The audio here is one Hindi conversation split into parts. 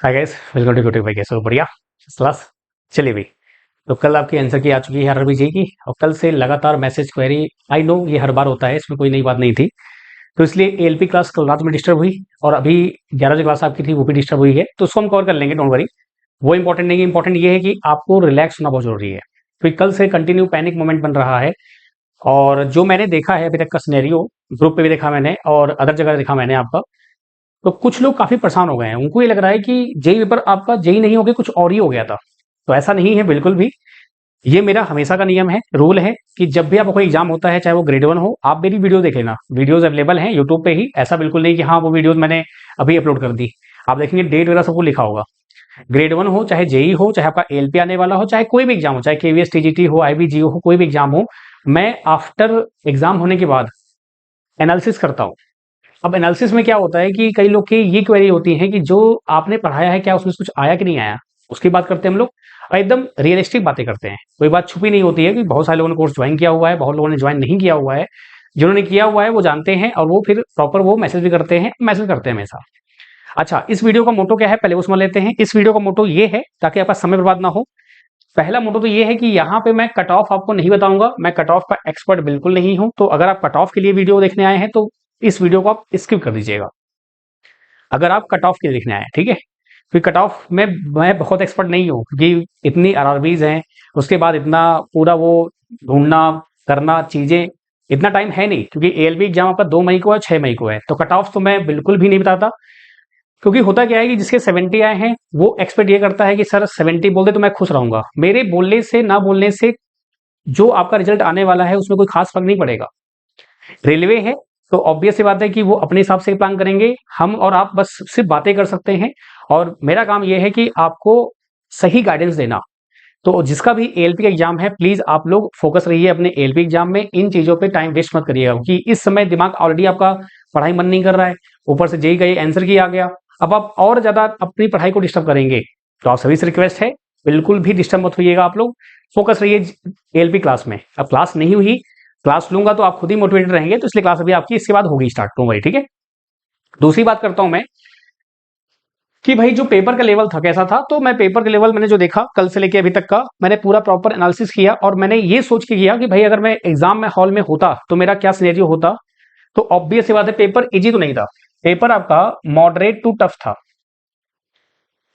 Hi guys, welcome to YouTube भाई। कैसे हो? बढ़िया, क्लास। चलिए भाई, तो कल आपकी आंसर की आ चुकी है आरआरबी जी की, और कल से लगातार मैसेज क्वेरी। आई नो ये हर बार होता है, इसमें कोई नई बात नहीं थी। तो इसलिए एएलपी क्लास कल रात में डिस्टर्ब हुई, और अभी 11 जो क्लास आपकी थी वो भी डिस्टर्ब हुई है, तो उसको हम कवर कर लेंगे, डोंट वरी। वो इंपॉर्टेंट नहीं है, इंपॉर्टेंट ये है कि आपको रिलैक्स होना बहुत जरूरी है, क्योंकि कल से कंटिन्यू पैनिक मोमेंट बन रहा है। और जो मैंने देखा है अभी तक का सिनेरियो, ग्रुप पे भी देखा मैंने और अदर जगह देखा मैंने आपका, तो कुछ लोग काफी परेशान हो गए हैं। उनको ये लग रहा है कि जेई पेपर आपका जेई नहीं हो गया, कुछ और ही हो गया था। तो ऐसा नहीं है बिल्कुल भी। ये मेरा हमेशा का नियम है, रूल है, कि जब भी आपका कोई एग्जाम होता है, चाहे वो ग्रेड वन हो, आप मेरी वीडियो देख लेना। वीडियोस अवेलेबल हैं यूट्यूब पे ही। ऐसा बिल्कुल नहीं कि हाँ वो वीडियोस मैंने अभी अपलोड कर दी। आप देखेंगे डेट वगैरह सबको लिखा होगा। ग्रेड वन हो, चाहे जेई हो, चाहे आपका एलपी आने वाला हो, चाहे कोई भी एग्जाम हो, चाहे केवीएस टीजीटी हो, आईबीजीओ हो, कोई भी एग्जाम हो, मैं आफ्टर एग्जाम होने के बाद एनालिसिस करता हूँ। अब एनालिसिस में क्या होता है कि कई लोग की ये क्वेरी होती है कि जो आपने पढ़ाया है क्या उसमें से कुछ आया कि नहीं आया, उसकी बात करते हैं हम लोग। और एकदम रियलिस्टिक बातें करते हैं, कोई बात छुपी नहीं होती है, कि बहुत सारे लोगों ने कोर्स ज्वाइन किया हुआ है, बहुत लोगों ने ज्वाइन नहीं किया हुआ है। जिन्होंने किया हुआ है वो जानते हैं, और वो फिर प्रॉपर वो मैसेज भी करते हैं, मैसेज करते हैं हमेशा। अच्छा, इस वीडियो का मोटो क्या है पहले वो समझ लेते हैं। इस वीडियो का मोटो ये है, ताकि आपका समय बर्बाद ना हो। पहला मोटो तो ये है कि यहाँ पे मैं कट ऑफ आपको नहीं बताऊंगा, मैं कट ऑफ का एक्सपर्ट बिल्कुल नहीं हूं। तो अगर आप कट ऑफ के लिए वीडियो देखने आए हैं तो इस वीडियो को आप स्किप कर दीजिएगा, अगर आप कट ऑफ के लिए लिखने आए हैं, ठीक है। क्योंकि कट ऑफ में मैं बहुत एक्सपर्ट नहीं हूँ, क्योंकि इतनी आरआरबीज हैं, उसके बाद इतना पूरा वो ढूंढना करना चीजें, इतना टाइम है नहीं। क्योंकि एएलबी एग्जाम आपका 2 मई को है, 6 मई को है, तो कट ऑफ तो मैं बिल्कुल भी नहीं बताता। क्योंकि होता क्या है कि जिसके 70 आए हैं वो एक्सपेक्ट ये करता है कि सर 70 बोल दे तो मैं खुश रहूंगा। मेरे बोलने से ना बोलने से जो आपका रिजल्ट आने वाला है उसमें कोई खास फर्क नहीं पड़ेगा। रेलवे है तो ऑब्वियस सी बात है कि वो अपने हिसाब से प्लान करेंगे, हम और आप बस सिर्फ बातें कर सकते हैं। और मेरा काम ये है कि आपको सही गाइडेंस देना। तो जिसका भी एएलपी का एग्जाम है, प्लीज आप लोग फोकस रहिए अपने एएलपी एग्जाम में, इन चीजों पे टाइम वेस्ट मत करिएगा, क्योंकि इस समय दिमाग ऑलरेडी आपका पढ़ाई मन नहीं कर रहा है, ऊपर से जेई का ये आंसर की आ गया। अब आप और ज्यादा अपनी पढ़ाई को डिस्टर्ब करेंगे। तो आप सभी से रिक्वेस्ट है, बिल्कुल भी डिस्टर्ब मत होइएगा, आप लोग फोकस रहिए एएलपी क्लास में। अब क्लास नहीं हुई, क्लास लूंगा तो आप खुद ही मोटिवेटेड रहेंगे, तो इसलिए क्लास अभी आपकी इसके बाद होगी स्टार्ट, तो भाई ठीक है। दूसरी बात करता हूं मैं, कि भाई जो पेपर का लेवल था कैसा था। तो मैं पेपर का लेवल मैंने जो देखा कल से लेके अभी तक का, मैंने पूरा प्रॉपर एनालिसिस किया, और मैंने ये सोच के किया कि भाई अगर मैं एग्जाम में हॉल में होता तो मेरा क्या सिनेरियो होता। तो ऑब्वियस सी बात है, पेपर इजी तो नहीं था। पेपर आपका मॉडरेट टू टफ था।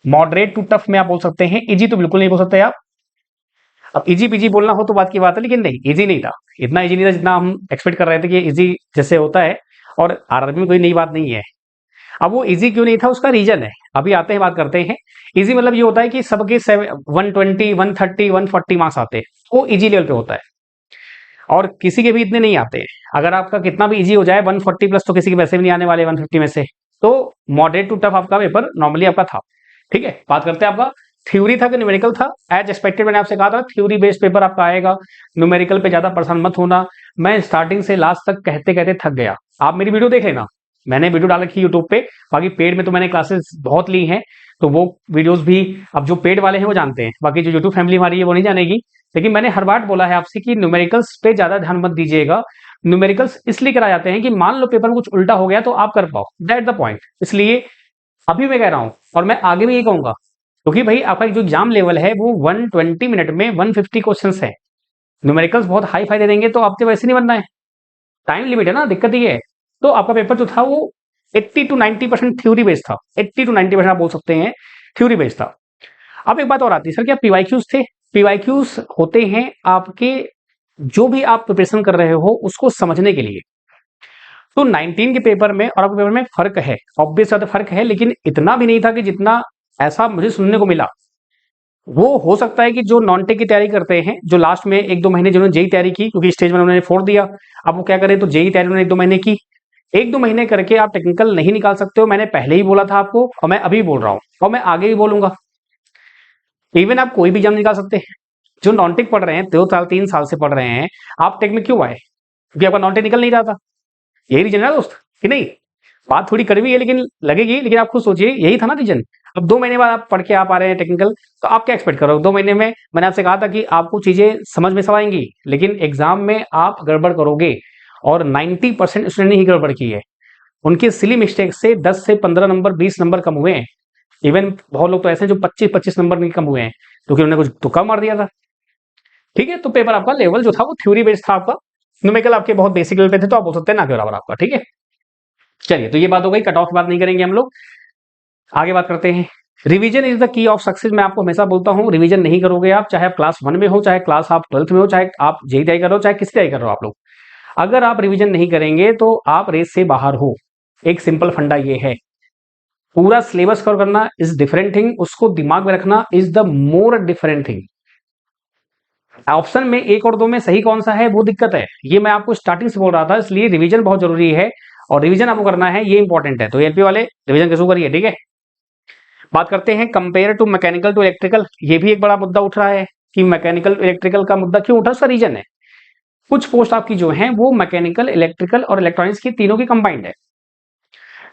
मॉडरेट टू टफ में आप बोल सकते हैं, इजी तो बिल्कुल नहीं बोल सकते आप। अब इजी पीजी बोलना हो तो बात की बात है, लेकिन नहीं, इजी नहीं था। इतना इजी नहीं था जितना हम एक्सपेक्ट कर रहे थे कि इजी जैसे होता है। और आरआरबी में कोई नई बात नहीं है। अब वो इजी क्यों नहीं था, उसका रीजन है, अभी आते हैं, बात करते हैं। इजी मतलब ये होता है कि सबके 120 130 140 मार्क्स आते हैं, वो इजी लेवल पे होता है। और किसी के भी इतने नहीं आते। अगर आपका कितना भी इजी हो जाए 140 प्लस, तो किसी के वैसे भी नहीं आने वाले 150 में से। तो मॉडरेट टू टफ आपका पेपर नॉर्मली आपका था। ठीक है, बात करते हैं आपका थ्योरी था कि न्यूमेरिकल था। एज एक्सपेक्टेड मैंने आपसे कहा था थ्योरी बेस्ड पेपर आपका आएगा, न्यूमेरिकल पे ज्यादा परेशान मत होना। मैं स्टार्टिंग से लास्ट तक कहते कहते थक गया। आप मेरी वीडियो देख लेना, मैंने वीडियो डाल रखी यूट्यूब पे। बाकी पेड में तो मैंने क्लासेस बहुत ली हैं, तो वो वीडियोस भी अब जो पेड वाले हैं वो जानते हैं, बाकी जो यूट्यूब फैमिली हमारी है वो नहीं जानेगी। लेकिन मैंने हर बार बोला है आपसे कि न्यूमेरिकल्स पे ज्यादा ध्यान मत दीजिएगा। न्यूमेरिकल्स इसलिए कराए जाते हैं कि मान लो पेपर में कुछ उल्टा हो गया तो आप कर पाओ, दैट द पॉइंट। इसलिए अभी मैं कह रहा हूं, और मैं आगे भी यही कहूंगा, क्योंकि भाई आपका जो एग्जाम लेवल है वो 120 मिनट में 150 क्वेश्चंस है। न्यूमेरिकल्स बहुत हाई फाई दे देंगे तो आपसे वैसे नहीं बनना है, टाइम लिमिट है ना, दिक्कत ये है। तो आपका पेपर जो था वो 80 to 90% थ्योरी बेस्ड था। 80 to 90% आप बोल सकते हैं थ्योरी बेस्ड था। अब एक बात और आती है, सर क्या पीवाईक्यूज थे? पीवाईक्यूज होते हैं आपके, जो भी आप प्रिपरेशन कर रहे हो उसको समझने के लिए। तो 19 के पेपर में और आपके पेपर में फर्क है, ऑब्वियस बात है फर्क है, लेकिन इतना भी नहीं था कि जितना ऐसा मुझे सुनने को मिला। वो हो सकता है कि जो नॉन टेक की तैयारी करते हैं, जो लास्ट में 1-2 महीने जिन्होंने जेई तैयारी की, क्योंकि स्टेज में उन्होंने फोड़ दिया, अब वो क्या करें, तो जेई तैयारी उन्होंने 1-2 महीने की। 1-2 महीने करके आप टेक्निकल नहीं निकाल सकते हो, मैंने पहले ही बोला था आपको, और मैं अभी बोल रहा हूं, और मैं आगे भी बोलूंगा। इवन आप कोई भी एग्जाम निकाल सकते हैं। जो नॉन टेक पढ़ रहे हैं, 2 साल 3 साल से पढ़ रहे हैं, आप टेक में क्यों आए? क्योंकि आपका नॉन टेक निकल नहीं रहा था। यही रीजन है दोस्त, कि नहीं? बात थोड़ी कड़वी है लेकिन लगेगी, लेकिन आप खुद सोचिए, यही था ना रीजन। अब 2 महीने बाद आप पढ़ के आप आ रहे हैं टेक्निकल, तो आप क्या एक्सपेक्ट करोगे? 2 महीने में मैंने आपसे कहा था कि आपको चीजें समझ में सब आएंगी, लेकिन एग्जाम में आप गड़बड़ करोगे। और 90% स्टूडेंट ने ही गड़बड़ की है। उनके सिली मिस्टेक से 10 से 15 नंबर 20 नंबर कम हुए हैं। इवन बहुत लोग तो ऐसे हैं जो 25-25 नंबर नहीं कम हुए हैं क्योंकि उन्होंने कुछ तुक्का मार दिया था। ठीक है, तो पेपर आपका लेवल जो था वो थ्योरी बेस्ड था, आपका न्यूमेरिकल आपके बहुत बेसिक लेवल पे थे, तो आप बोल सकते हैं ना के बराबर आपका। ठीक है, चलिए, तो ये बात हो गई, कट ऑफ की बात नहीं करेंगे हम लोग, आगे बात करते हैं। Revision is the key of success. मैं आपको हमेशा बोलता हूं, रिवीजन नहीं करोगे आप, चाहे आप क्लास 1 में हो, चाहे क्लास आप 12th में हो, चाहे आप जेई तैयारी कर रहे हो, चाहे किस तैयारी कर रहे हो आप लोग, अगर आप रिवीजन नहीं करेंगे तो आप रेस से बाहर हो। एक सिंपल फंडा ये है, पूरा सिलेबस कवर करना इज डिफरेंट थिंग, उसको दिमाग में रखना is the more different thing. Option में 1 और 2 में सही कौन सा है वो दिक्कत है, ये मैं आपको स्टार्टिंग से बोल रहा था, इसलिए रिवीजन बहुत जरूरी है और रिवीजन आपको करना है, ये इंपॉर्टेंट है। तो एलपी वाले रिवीजन कैसे करिए। ठीक है, बात करते हैं compare to mechanical to electrical. ये भी एक बड़ा मुद्दा उठ रहा है कि मैकेनिकल इलेक्ट्रिकल का मुद्दा क्यों उठा, उसका रीजन है, कुछ पोस्ट आपकी जो है वो मैकेनिकल, इलेक्ट्रिकल और इलेक्ट्रॉनिक्स की तीनों की कंबाइंड है।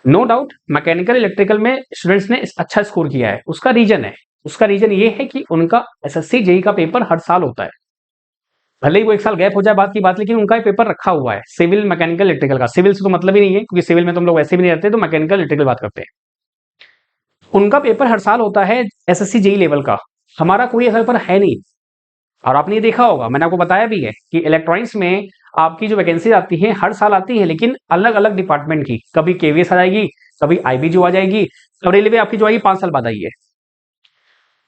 नो डाउट मैकेनिकल इलेक्ट्रिकल में स्टूडेंट्स ने अच्छा स्कोर किया है, उसका रीजन है, उसका रीजन ये है कि उनका एसएससी जेई का पेपर हर साल होता है, भले ही वो 1 साल गैप हो जाए बात की बात, लेकिन उनका पेपर रखा हुआ है सिविल मैकेनिकल इलेक्ट्रिकल का। सिविल से तो मतलब ही नहीं है क्योंकि सिविल में तो हम लोग वैसे भी नहीं रहते, तो मैकेनिकल इलेक्ट्रिकल बात करते हैं। उनका पेपर हर साल होता है एसएससी जेई लेवल का, हमारा कोई ऐसा पेपर है नहीं। और आपने ये देखा होगा, मैंने आपको बताया भी है कि इलेक्ट्रॉनिक्स में आपकी जो वैकेंसी आती है हर साल आती है, लेकिन अलग अलग डिपार्टमेंट की, कभी केवीएस आ जाएगी, कभी आईबीजू आ जाएगी, कब रेलवे आपकी जो आएगी 5 साल बाद आई है,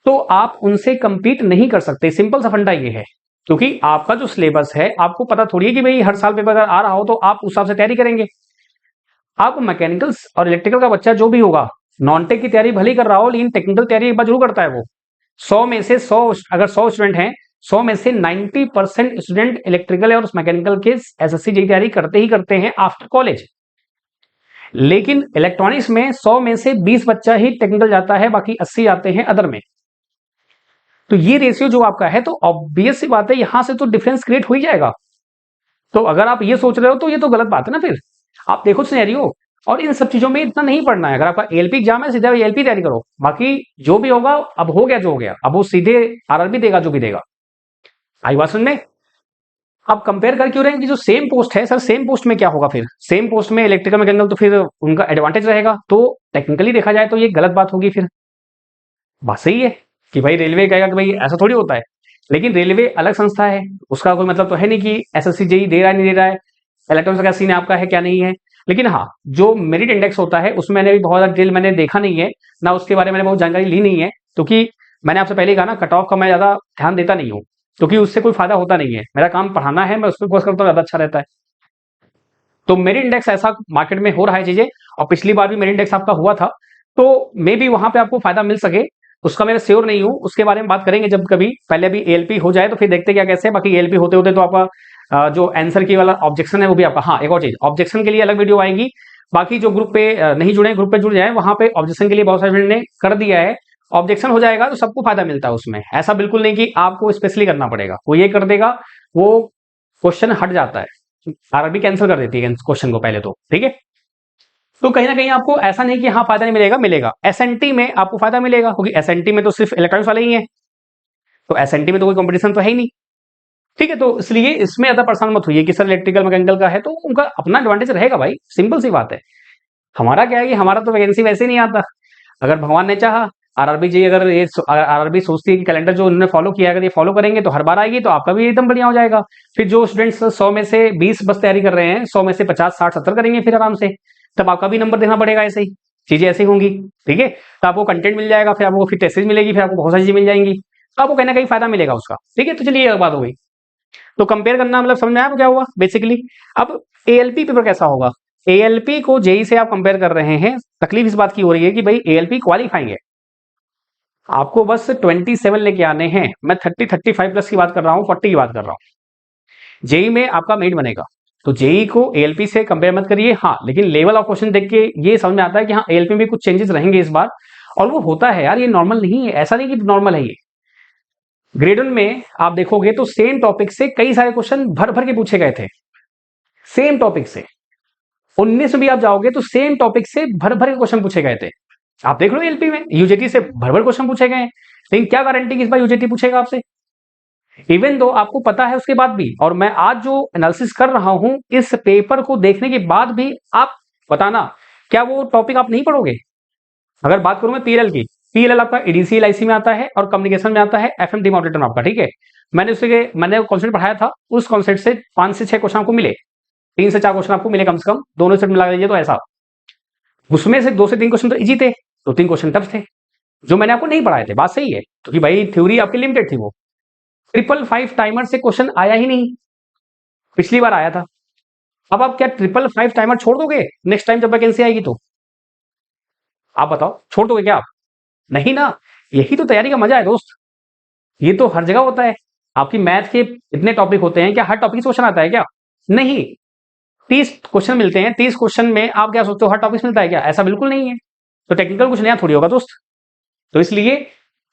तो आप उनसे कंपीट नहीं कर सकते। सिंपल सा फंडा ये है, क्योंकि आपका जो सिलेबस है आपको पता थोड़ी है कि भाई हर साल पेपर अगर आ रहा हो तो आप उस हिसाब से तैयारी करेंगे। आप मैकेनिकल्स और इलेक्ट्रिकल का बच्चा जो भी होगा, नॉन टेक की तैयारी भले ही कर रहा हो, लेकिन टेक्निकल तैयारी एक बार जरूर करता है वो। 100 में से 100, अगर 100 स्टूडेंट हैं, 100 में से 90% स्टूडेंट इलेक्ट्रिकल और मैकेनिकल के एसएससी जेईई तैयारी करते ही करते हैं आफ्टर कॉलेज। लेकिन इलेक्ट्रॉनिक्स में 100 में से 20 बच्चा ही टेक्निकल जाता है, बाकी 80 आते हैं अदर में। तो ये रेशियो जो आपका है, तो ऑब्वियस सी बात है यहां से तो डिफरेंस क्रिएट हो ही जाएगा। तो अगर आप ये सोच रहे हो तो ये तो गलत बात है ना। फिर आप देखो सिनेरियो, और इन सब चीजों में इतना नहीं पढ़ना है। अगर आपका एलपी एग्जाम है, सीधा एलपी तैयारी करो, बाकी जो भी होगा अब हो गया जो हो गया, अब वो सीधे आरआरबी देगा जो भी देगा। आई बात समझ में। आप कंपेयर कर क्यों रहे हैं कि जो सेम पोस्ट है, सर सेम पोस्ट में क्या होगा, फिर सेम पोस्ट में इलेक्ट्रिकल मैकेनिकल तो फिर उनका एडवांटेज रहेगा, तो टेक्निकली देखा जाए तो ये गलत बात होगी। फिर बात सही है कि भाई रेलवे कहेगा कि भाई ऐसा थोड़ी होता है, लेकिन रेलवे अलग संस्था है, उसका कोई मतलब तो है नहीं कि एसएससी जेईई दे रहा है नहीं दे रहा है, इलेक्ट्रॉनिक्स का सीन आपका है क्या नहीं है। लेकिन हाँ, जो मेरिट इंडेक्स होता है उसमें मैंने भी बहुत ज्यादा डिटेल मैंने देखा नहीं है ना, उसके बारे में मैंने बहुत जानकारी ली नहीं है, क्योंकि मैंने आपसे पहले ही कहा ना, कट ऑफ का मैं ज्यादा ध्यान देता नहीं हूँ, क्योंकि उससे कोई फायदा होता नहीं है। मेरा काम पढ़ाना है, मैं उस पर फोकस करता हूँ, ज्यादा अच्छा रहता है। तो मेरिट इंडेक्स ऐसा मार्केट में हो रहा है चीजें, और पिछली बार भी मेरिट इंडेक्स आपका हुआ था, तो मे बी वहां पे आपको फायदा मिल सके, उसका मैं श्योर नहीं हूं, उसके बारे में बात करेंगे जब कभी। पहले अभी एएलपी हो जाए तो फिर देखते क्या कैसे है। बाकी एएलपी होते होते तो आपका जो आंसर की वाला ऑब्जेक्शन है वो भी आपका, हाँ एक और चीज, ऑब्जेक्शन के लिए अलग वीडियो आएगी। बाकी जो ग्रुप पे नहीं जुड़े, ग्रुप पे जुड़ जाए, वहां पे ऑब्जेक्शन के लिए बहुत सारे फ्रेंड ने कर दिया है। ऑब्जेक्शन हो जाएगा तो सबको फायदा मिलता है उसमें, ऐसा बिल्कुल नहीं कि आपको स्पेशली करना पड़ेगा, वो ये कर देगा, वो क्वेश्चन हट जाता है, आरआरबी कैंसिल कर देती है क्वेश्चन को पहले तो। ठीक है, तो कहीं ना कहीं आपको ऐसा नहीं कि हाँ फायदा नहीं मिलेगा, मिलेगा। एसएनटी में आपको फायदा मिलेगा, क्योंकि एसएनटी में तो सिर्फ इलेक्ट्रॉनिक्स वाले ही हैं, तो एसएनटी में तो कोई कंपटीशन तो है ही नहीं। ठीक है, तो इसलिए इसमें ज्यादा परेशान मत हुई कि सर इलेक्ट्रिकल मैकेनिकल का है तो उनका अपना एडवांटेज रहेगा भाई, सिंपल सी बात है। हमारा क्या है कि हमारा तो वैकेंसी वैसे ही नहीं आता, अगर भगवान ने चाहा, आरआरबी जी अगर ये आरआरबी सोचती है कि कैलेंडर जो उन्होंने फॉलो किया, अगर ये फॉलो करेंगे तो हर बार आएगी, तो आपका भी एकदम बढ़िया हो जाएगा। फिर जो स्टूडेंट्स 100 में से 20 बस तैयारी कर रहे हैं, 100 में से 50 60 70 करेंगे फिर आराम से, तब आपका भी नंबर देना पड़ेगा, ऐसे ही चीजें ऐसी होंगी। ठीक है, तो आपको कंटेंट मिल जाएगा, फिर आपको फिर टेस्टेज मिलेगी, फिर आपको बहुत सारी चीजें मिल जाएंगी, तो आपको कहीं ना कहीं फायदा मिलेगा उसका। ठीक है, तो चलिए ये बात हो गई। तो कंपेयर करना मतलब समझ में आया क्या हुआ बेसिकली। अब एएलपी पेपर कैसा होगा, एएलपी को जेई से आप कंपेयर कर रहे हैं, तकलीफ इस बात की हो रही है कि भाई एएलपी क्वालिफाइंग है, आपको बस 27 लेके आने हैं। मैं 30-35 प्लस की बात कर रहा हूं, 40 की बात कर रहा हूं। जेई में आपका मेरिट बनेगा, तो जेई को एएलपी से कंपेयर मत करिए। हाँ, लेकिन लेवल ऑफ क्वेश्चन देख के ये समझ में आता है कि हाँ एएलपी में कुछ चेंजेस रहेंगे इस बार, और वो होता है यार, ये नॉर्मल नहीं है, ऐसा नहीं कि नॉर्मल है ये। ग्रेड 1 में आप देखोगे तो सेम टॉपिक से कई सारे क्वेश्चन भर भर के पूछे गए थे, सेम टॉपिक से। 19 में भी आप जाओगे तो सेम टॉपिक से भर भर के क्वेश्चन पूछे गए थे। आप देख लो एलपी में यूजेटी से भर भर क्वेश्चन पूछे गए हैं, लेकिन क्या गारंटी कि इस बार यूजेटी पूछेगा आपसे, इवन दो आपको पता है उसके बाद भी। और मैं आज जो एनालिसिस कर रहा हूं इस पेपर को देखने के बाद भी, आप बताना क्या वो टॉपिक आप नहीं पढ़ोगे। अगर बात करूं मैं पीएलएल की, पीएलएल आपका एडीसी एलआईसी में आता है और कम्युनिकेशन में आता है एफएमडी मॉडरेटर में आपका, ठीक है। मैंने कॉन्सेप्ट पढ़ाया था, उस कॉन्सेप्ट से 5 से 6 क्वेश्चन आपको मिले, 3 से 4 क्वेश्चन आपको मिले कम से कम, दोनों सेट मिला लीजिए तो ऐसा। उसमें से 2 से 3 क्वेश्चन तो इजी थे, 2-3 क्वेश्चन टफ थे जो मैंने आपको नहीं पढ़ाए थे, बात सही है, क्योंकि भाई थ्योरी आपकी लिमिटेड थी। वो 555 टाइमर से क्वेश्चन आया ही नहीं, पिछली बार आया था। अब आप क्या 555 टाइमर छोड़ दोगे नेक्स्ट टाइम जब वैकेंसी आएगी तो? आप बताओ, छोड़ दोगे क्या आप? नहीं ना। यही तो तैयारी का मजा है दोस्त, ये तो हर जगह होता है। आपकी मैथ के इतने टॉपिक होते हैं, क्या हर टॉपिक से क्वेश्चन आता है क्या? नहीं। 30 क्वेश्चन मिलते हैं, 30 क्वेश्चन में आप क्या सोचते हो हर टॉपिक मिलता है क्या? ऐसा बिल्कुल नहीं है। तो टेक्निकल कुछ नया थोड़ी होगा दोस्त। तो इसलिए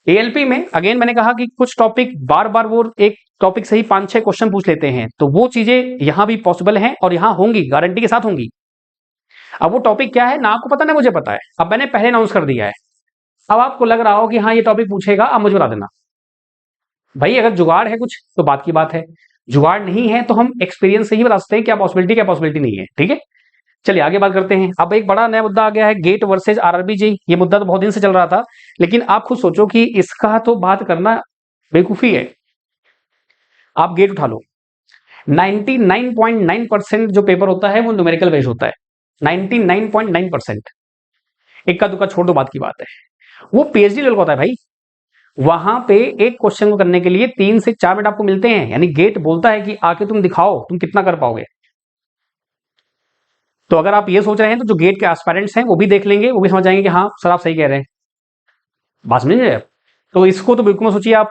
एएलपी में अगेन मैंने कहा कि कुछ टॉपिक बार बार वो एक टॉपिक से ही 5-6 क्वेश्चन पूछ लेते हैं, तो वो चीजें यहां भी पॉसिबल हैं और यहां होंगी, गारंटी के साथ होंगी। अब वो टॉपिक क्या है ना आपको पता, ना मुझे पता है, अब मैंने पहले अनाउंस कर दिया है। अब आपको लग रहा हो कि हाँ ये टॉपिक पूछेगा, अब मुझे बता देना। भाई अगर जुगाड़ है कुछ तो बात की बात है, जुगाड़ नहीं है तो हम एक्सपीरियंस से ही बता सकते हैं क्या पॉसिबिलिटी नहीं है, ठीक है। चलिए आगे बात करते हैं। अब एक बड़ा नया मुद्दा आ गया है, गेट वर्सेज आरआरबी जेई। ये मुद्दा तो बहुत दिन से चल रहा था, लेकिन आप खुद सोचो कि इसका तो बात करना बेवकूफी है। आप गेट उठा लो, 99.9% जो पेपर होता है वो न्यूमेरिकल बेस्ड होता है, 99.9%। इक्का दुक्का छोड़ दो, बात की बात है। वो पीएचडी लेवल का होता है भाई। वहां पे एक क्वेश्चन को करने के लिए 3 से 4 मिनट आपको मिलते हैं, यानी गेट बोलता है कि आके तुम दिखाओ तुम कितना कर पाओगे। तो अगर आप ये सोच रहे हैं तो जो गेट के एस्पायरेंट्स हैं वो भी देख लेंगे, वो भी समझ जाएंगे कि हाँ सर आप सही कह रहे हैं। बात समझ रहे हैं? तो इसको तो बिल्कुल मत सोचिए आप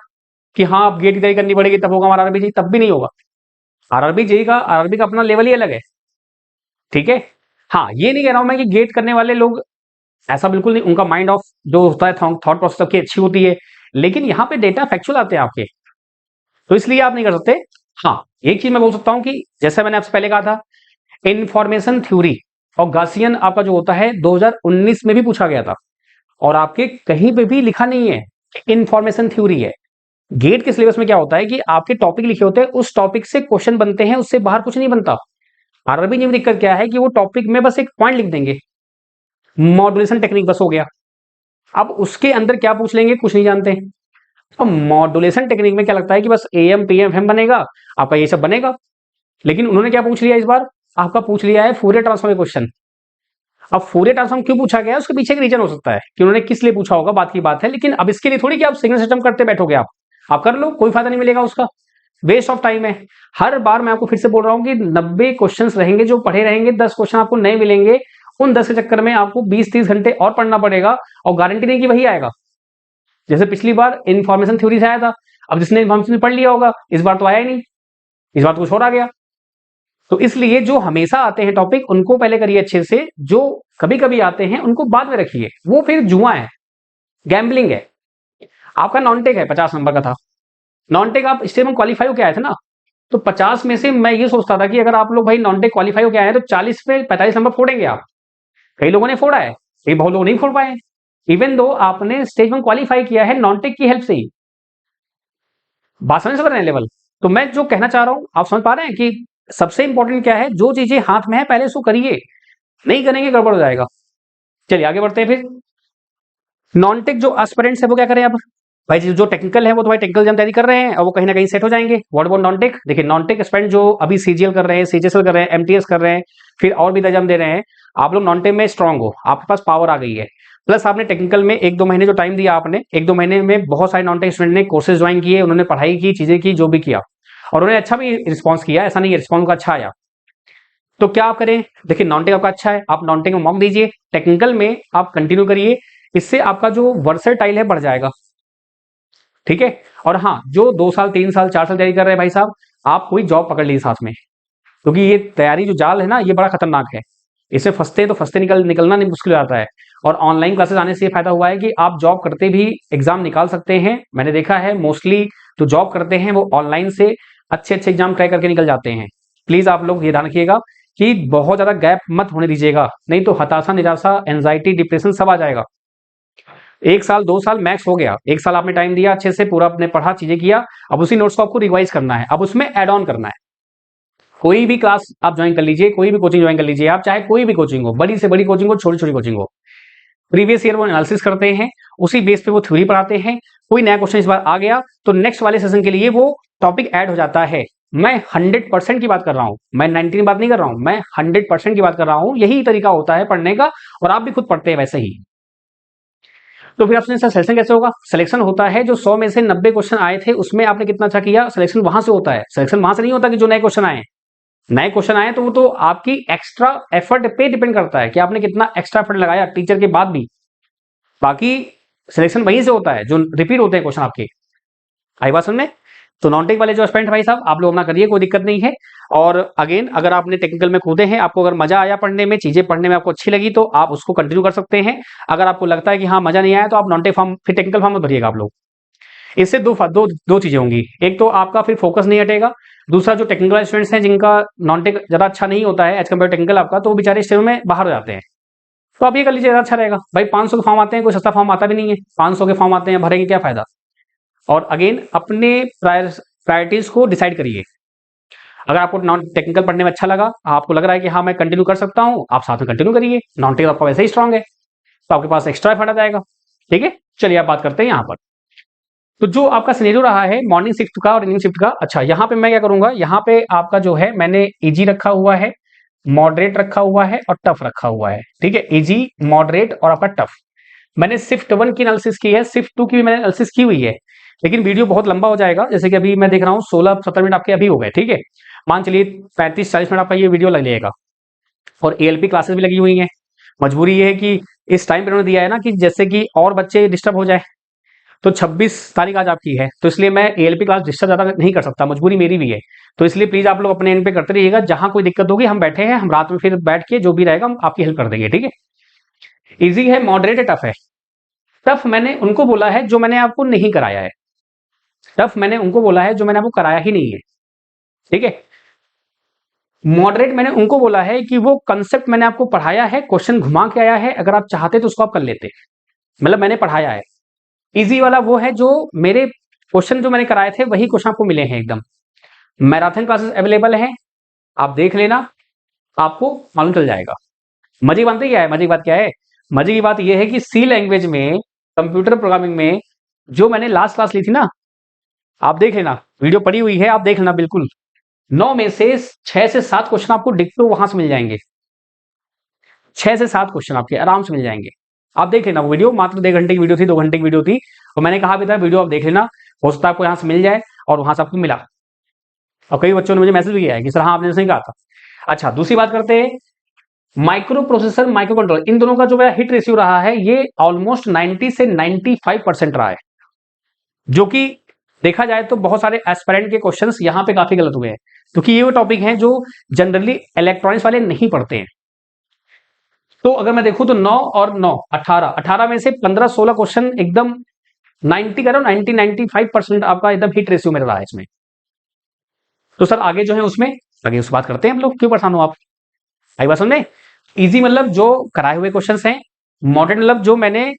कि हाँ आप गेट की तैयारी करनी पड़ेगी तब होगा हमारा आरआरबी जेई, तब भी नहीं होगा। आरआरबी का अपना लेवल ही अलग है, ठीक है। हाँ ये नहीं कह रहा हूं मैं कि गेट करने वाले लोग, ऐसा बिल्कुल नहीं, उनका माइंड ऑफ जो होता है थॉट प्रोसेस सबकी अच्छी होती है, लेकिन यहाँ पे डेटा फैक्चुअल आते हैं आपके, तो इसलिए आप नहीं कर सकते। हाँ एक चीज मैं बोल सकता हूँ कि जैसे मैंने आपसे पहले कहा था, इंफॉर्मेशन थ्योरी और गासियन आपका जो होता है 2019 में भी पूछा गया था, और आपके कहीं पे भी लिखा नहीं है इंफॉर्मेशन थ्योरी है। गेट के सिलेबस में क्या होता है कि आपके टॉपिक लिखे होते हैं, उस टॉपिक से क्वेश्चन बनते हैं, उससे बाहर कुछ नहीं बनता। आरआरबी में दिक्कत क्या है कि वो टॉपिक में बस एक पॉइंट लिख देंगे, मॉड्यूलेशन टेक्निक बस हो गया। अब उसके अंदर क्या पूछ लेंगे कुछ नहीं जानते। अब मॉड्यूलेशन टेक्निक में क्या लगता है कि बस एएम पीएम एफएम बनेगा, आपका ये सब बनेगा। लेकिन उन्होंने क्या पूछ लिया इस बार, आपका पूछ लिया है फूरियर ट्रांसफॉर्म क्वेश्चन। अब फूरियर ट्रांसफॉर्म क्यों पूछा गया, उसके पीछे एक रीजन हो सकता है कि उन्होंने किस लिए पूछा होगा, बात की बात है। लेकिन अब इसके लिए थोड़ी कि आप सिग्नल सिस्टम करते बैठोगे, आप कर लो, कोई फायदा नहीं मिलेगा उसका, वेस्ट ऑफ टाइम है। हर बार मैं आपको फिर से बोल रहा हूं कि 90 क्वेश्चन रहेंगे जो पढ़े रहेंगे, 10 क्वेश्चन आपको नए मिलेंगे। उन 10 के चक्कर में आपको 20-30 घंटे और पढ़ना पड़ेगा, और गारंटी नहीं कि वही आएगा। जैसे पिछली बार इन्फॉर्मेशन थ्योरी से आया था, अब जिसने इन्फॉर्मेशन पढ़ लिया होगा, इस बार तो आया ही नहीं, इस बार तो कुछ और आ गया। तो इसलिए जो हमेशा आते हैं टॉपिक उनको पहले करिए अच्छे से, जो कभी कभी आते हैं उनको बाद में रखिए, वो फिर जुआ है, गैम्बलिंग है। आपका नॉन टेक है, 50 नंबर का था, नॉन टेक आप स्टेट में क्वालिफाई होकर आए थे ना, तो 50 में से मैं ये सोचता था कि अगर आप लोग भाई नॉन टेक क्वालिफाई होकर आए हैं तो 40 पे 45 नंबर फोड़ेंगे आप। कई लोगों ने फोड़ा है, कई बहुत लोग नहीं फोड़ पाए, इवन दो आपने स्टेज में क्वालिफाई किया है नॉन टेक की हेल्प से ही। बात समझ रहे हैं लेवल? तो मैं जो कहना चाह रहा हूं आप समझ पा रहे हैं कि सबसे इंपॉर्टेंट क्या है, जो चीजें हाथ में है पहले उसको करिए, नहीं करेंगे गड़बड़ हो जाएगा। चलिए आगे बढ़ते हैं फिर। नॉन टेक जो एस्पिरेंट्स है वो क्या करें अब? भाई जो टेक्निकल है वो तो भाई टेक्निकल जम तैयारी कर रहे हैं और वो कहीं ना कहीं सेट हो जाएंगे। What about non tech? देखिए नॉन टेक एस्पिरेंट जो अभी सीजीएल कर रहे हैं, सीजीएसएल कर रहे हैं, एमटीएस कर रहे हैं, फिर और भी एग्जाम दे रहे हैं, आप लोग नॉन टेक में स्ट्रांग हो, आपके पास पावर आ गई है, प्लस आपने टेक्निकल में 1-2 महीने जो टाइम दिया, आपने 1-2 महीने में बहुत सारे नॉन टेक स्टूडेंट ने कोर्सेज ज्वाइन किए, उन्होंने पढ़ाई की, चीजें की, जो भी किया, और उन्होंने अच्छा भी रिस्पॉन्स किया, ऐसा नहीं है रिस्पॉन्स का अच्छा आया। तो क्या आप करें? देखिए नॉन टेक आपका अच्छा है, आप नॉन टेक में मॉक दीजिए, टेक्निकल में आप कंटिन्यू करिए, इससे आपका जो वर्सेटाइल है बढ़ जाएगा, ठीक है। और हाँ, जो 2 साल 3 साल 4 साल तैयारी कर रहे हैं भाई साहब, आप कोई जॉब पकड़ लीजिए साथ में, क्योंकि ये तैयारी जो जाल है ना ये बड़ा खतरनाक है, इससे फंसते हैं तो फंसते निकलना नहीं मुश्किल हो जाता है। और ऑनलाइन क्लासेस आने से ये फायदा हुआ है कि आप जॉब करते भी एग्जाम निकाल सकते हैं। मैंने देखा है मोस्टली जो जॉब करते हैं वो ऑनलाइन से अच्छे अच्छे एग्जाम ट्राई करके निकल जाते हैं। प्लीज आप लोग ये ध्यान रखिएगा कि बहुत ज्यादा गैप मत होने दीजिएगा, नहीं तो हताशा, निराशा, एंजाइटी, डिप्रेशन सब आ जाएगा। 1 साल 2 साल मैक्स हो गया, 1 साल आपने टाइम दिया, अच्छे से पूरा आपने पढ़ा, चीजें किया, अब उसी नोट्स को आपको रिवाइज करना है, अब उसमें एड ऑन करना है। कोई भी क्लास आप ज्वाइन कर लीजिए, कोई भी कोचिंग ज्वाइन कर लीजिए आप, चाहे कोई भी कोचिंग हो, बड़ी से बड़ी कोचिंग हो, छोटी छोटी कोचिंग हो, प्रीवियस ईयर वो एनालिसिस करते हैं, उसी बेस पे वो थ्योरी पढ़ाते हैं। कोई नया क्वेश्चन इस बार आ गया तो नेक्स्ट वाले सेशन के लिए वो टॉपिक ऐड हो जाता है। मैं 100% की बात कर रहा हूं, मैं 90 की बात नहीं कर रहा हूं, मैं 100% की बात कर रहा हूं। यही तरीका होता है पढ़ने का, और आप भी खुद पढ़ते हैं वैसे ही। तो फिर आपसे सिलेक्शन कैसे होगा? सिलेक्शन होता है जो 100 में से 90 क्वेश्चन आए थे उसमें आपने कितना अच्छा किया, सिलेक्शन वहां से होता है। सिलेक्शन वहां से नहीं होता कि जो नए क्वेश्चन आए। नए क्वेश्चन आए तो वो तो आपकी एक्स्ट्रा एफर्ट पे डिपेंड करता है कि आपने कितना एक्स्ट्रा एफर्ट लगाया टीचर के बाद भी। बाकी सिलेक्शन वहीं से होता है जो रिपीट होते हैं क्वेश्चन आपके। आई बात समझ में? तो नॉन टेक वाले जो एस्पिरेंट भाई साहब, आप लोग अपना करिए, कोई दिक्कत नहीं है। और अगेन, अगर आपने टेक्निकल में कूदे हैं, आपको अगर मजा आया पढ़ने में, चीजें पढ़ने में आपको अच्छी लगी, तो आप उसको कंटिन्यू कर सकते हैं। अगर आपको लगता है कि हाँ मजा नहीं आया, तो आप नॉन टेक फॉर्म, फिर टेक्निकल फॉर्म मत भरिएगा आप लोग। इससे दो चीजें होंगी। एक तो आपका फिर फोकस नहीं हटेगा, दूसरा जो टेक्निकल स्टूडेंट्स हैं जिनका नॉन टेक ज्यादा अच्छा नहीं होता है एज कम्पेयर टेक्निकल आपका, तो वो बेचारे इस में बाहर हो जाते हैं। तो आप ये कर लीजिए, ज्यादा अच्छा रहेगा भाई। 500 के फॉर्म आते हैं, कोई सस्ता फॉर्म आता भी नहीं है। 500 के फॉर्म आते हैं, भरेंगे क्या फायदा? और अगेन, अपने प्रायोरिटीज को डिसाइड करिए। अगर आपको नॉन टेक्निकल पढ़ने में अच्छा लगा, आपको लग रहा है कि हाँ मैं कंटिन्यू कर सकता हूँ, आप साथ में कंटिन्यू करिए। नॉन टेक आपका वैसे ही स्ट्रांग है, तो आपके पास एक्स्ट्रा एफर्ट आ जाएगा। ठीक है, चलिए आप बात करते हैं यहाँ पर। तो जो आपका सिनेरियो रहा है मॉर्निंग शिफ्ट का और इवनिंग शिफ्ट का, अच्छा यहाँ पे मैं क्या करूंगा, यहाँ पे आपका जो है मैंने इजी रखा हुआ है, मॉडरेट रखा हुआ है और टफ रखा हुआ है। ठीक है, इजी, मॉडरेट और आपका टफ। मैंने शिफ्ट 1 की एनालिसिस की है, शिफ्ट 2 की भी मैंने एनालिसिस की हुई है, लेकिन वीडियो बहुत लंबा हो जाएगा। जैसे कि अभी मैं देख रहा हूँ 16-17 मिनट आपके अभी हो गए। ठीक है, मान चलिए 35-40 मिनट आपका ये वीडियो लग जाएगा। और एएलपी क्लासेस भी लगी हुई हैं। मजबूरी ये है कि इस टाइम पे उन्होंने दिया है ना कि जैसे कि और बच्चे डिस्टर्ब हो जाए। तो 26 तारीख आज आपकी है, तो इसलिए मैं एएलपी क्लास डिस्टर्ब ज्यादा नहीं कर सकता, मजबूरी मेरी भी है। तो इसलिए प्लीज आप लोग अपने एंड पे करते रहिएगा। जहां कोई दिक्कत होगी, हम बैठे हैं, हम रात में फिर बैठ के जो भी रहेगा हम आपकी हेल्प कर देंगे। ठीक है, इजी है, मॉडरेट है, टफ है। टफ मैंने उनको बोला है जो मैंने आपको नहीं कराया है। टफ मैंने उनको बोला है जो मैंने आपको कराया ही नहीं है। ठीक है, मॉडरेट मैंने उनको बोला है कि वो कंसेप्ट मैंने आपको पढ़ाया है, क्वेश्चन घुमा के आया है, अगर आप चाहते तो उसको आप कर लेते, मतलब मैंने पढ़ाया है। इजी वाला वो है जो मेरे क्वेश्चन जो मैंने कराए थे वही क्वेश्चन आपको मिले हैं एकदम। मैराथन क्लासेस अवेलेबल हैं, आप देख लेना, आपको मालूम चल जाएगा। मजे की बात क्या है, मजे की बात क्या है? मजे की बात यह है कि सी लैंग्वेज में, कंप्यूटर प्रोग्रामिंग में जो मैंने लास्ट क्लास ली थी ना, आप देख लेना, वीडियो पड़ी हुई है, आप देख लेना बिल्कुल। 9 में से 6 से 7 क्वेश्चन आपको डिक्टो वहां से मिल जाएंगे। 6 से 7 क्वेश्चन आपके आराम से मिल जाएंगे। आप देख लेना, वो वीडियो मात्र 1.5 घंटे की वीडियो थी, 2 घंटे की वीडियो थी। और मैंने कहा भी था वीडियो आप देख लेना, हो सकता है आपको यहां से मिल जाए, और वहां से आपको मिला। और कई बच्चों ने मुझे मैसेज भी किया है कि सर हाँ आपने सही कहा था। अच्छा, दूसरी बात करते हैं, माइक्रो प्रोसेसर, माइक्रो कंट्रोलर, इन दोनों का जो मेरा हिट रेशियो रहा है ये ऑलमोस्ट 90 से 95% रहा है। जो कि देखा जाए तो बहुत सारे एस्पिरेंट के क्वेश्चंस यहां पे काफी गलत हुए हैं, क्योंकि ये वो टॉपिक हैं जो जनरली इलेक्ट्रॉनिक्स वाले नहीं पढ़ते हैं। तो अगर मैं देखूं तो 9 और 9 18 में से 15-16 क्वेश्चन एकदम 90 करो, 90-95% आपका एकदम हिट रेशियो मेरा रहा है इसमें। तो सर आगे जो है उसमें आगे उस बात करते हैं हम लोग, क्यों परेशान हो आप? आई बात समझे? इजी मतलब जो कराए हुए क्वेश्चंस हैं, मॉडरेट मतलब जो मैंने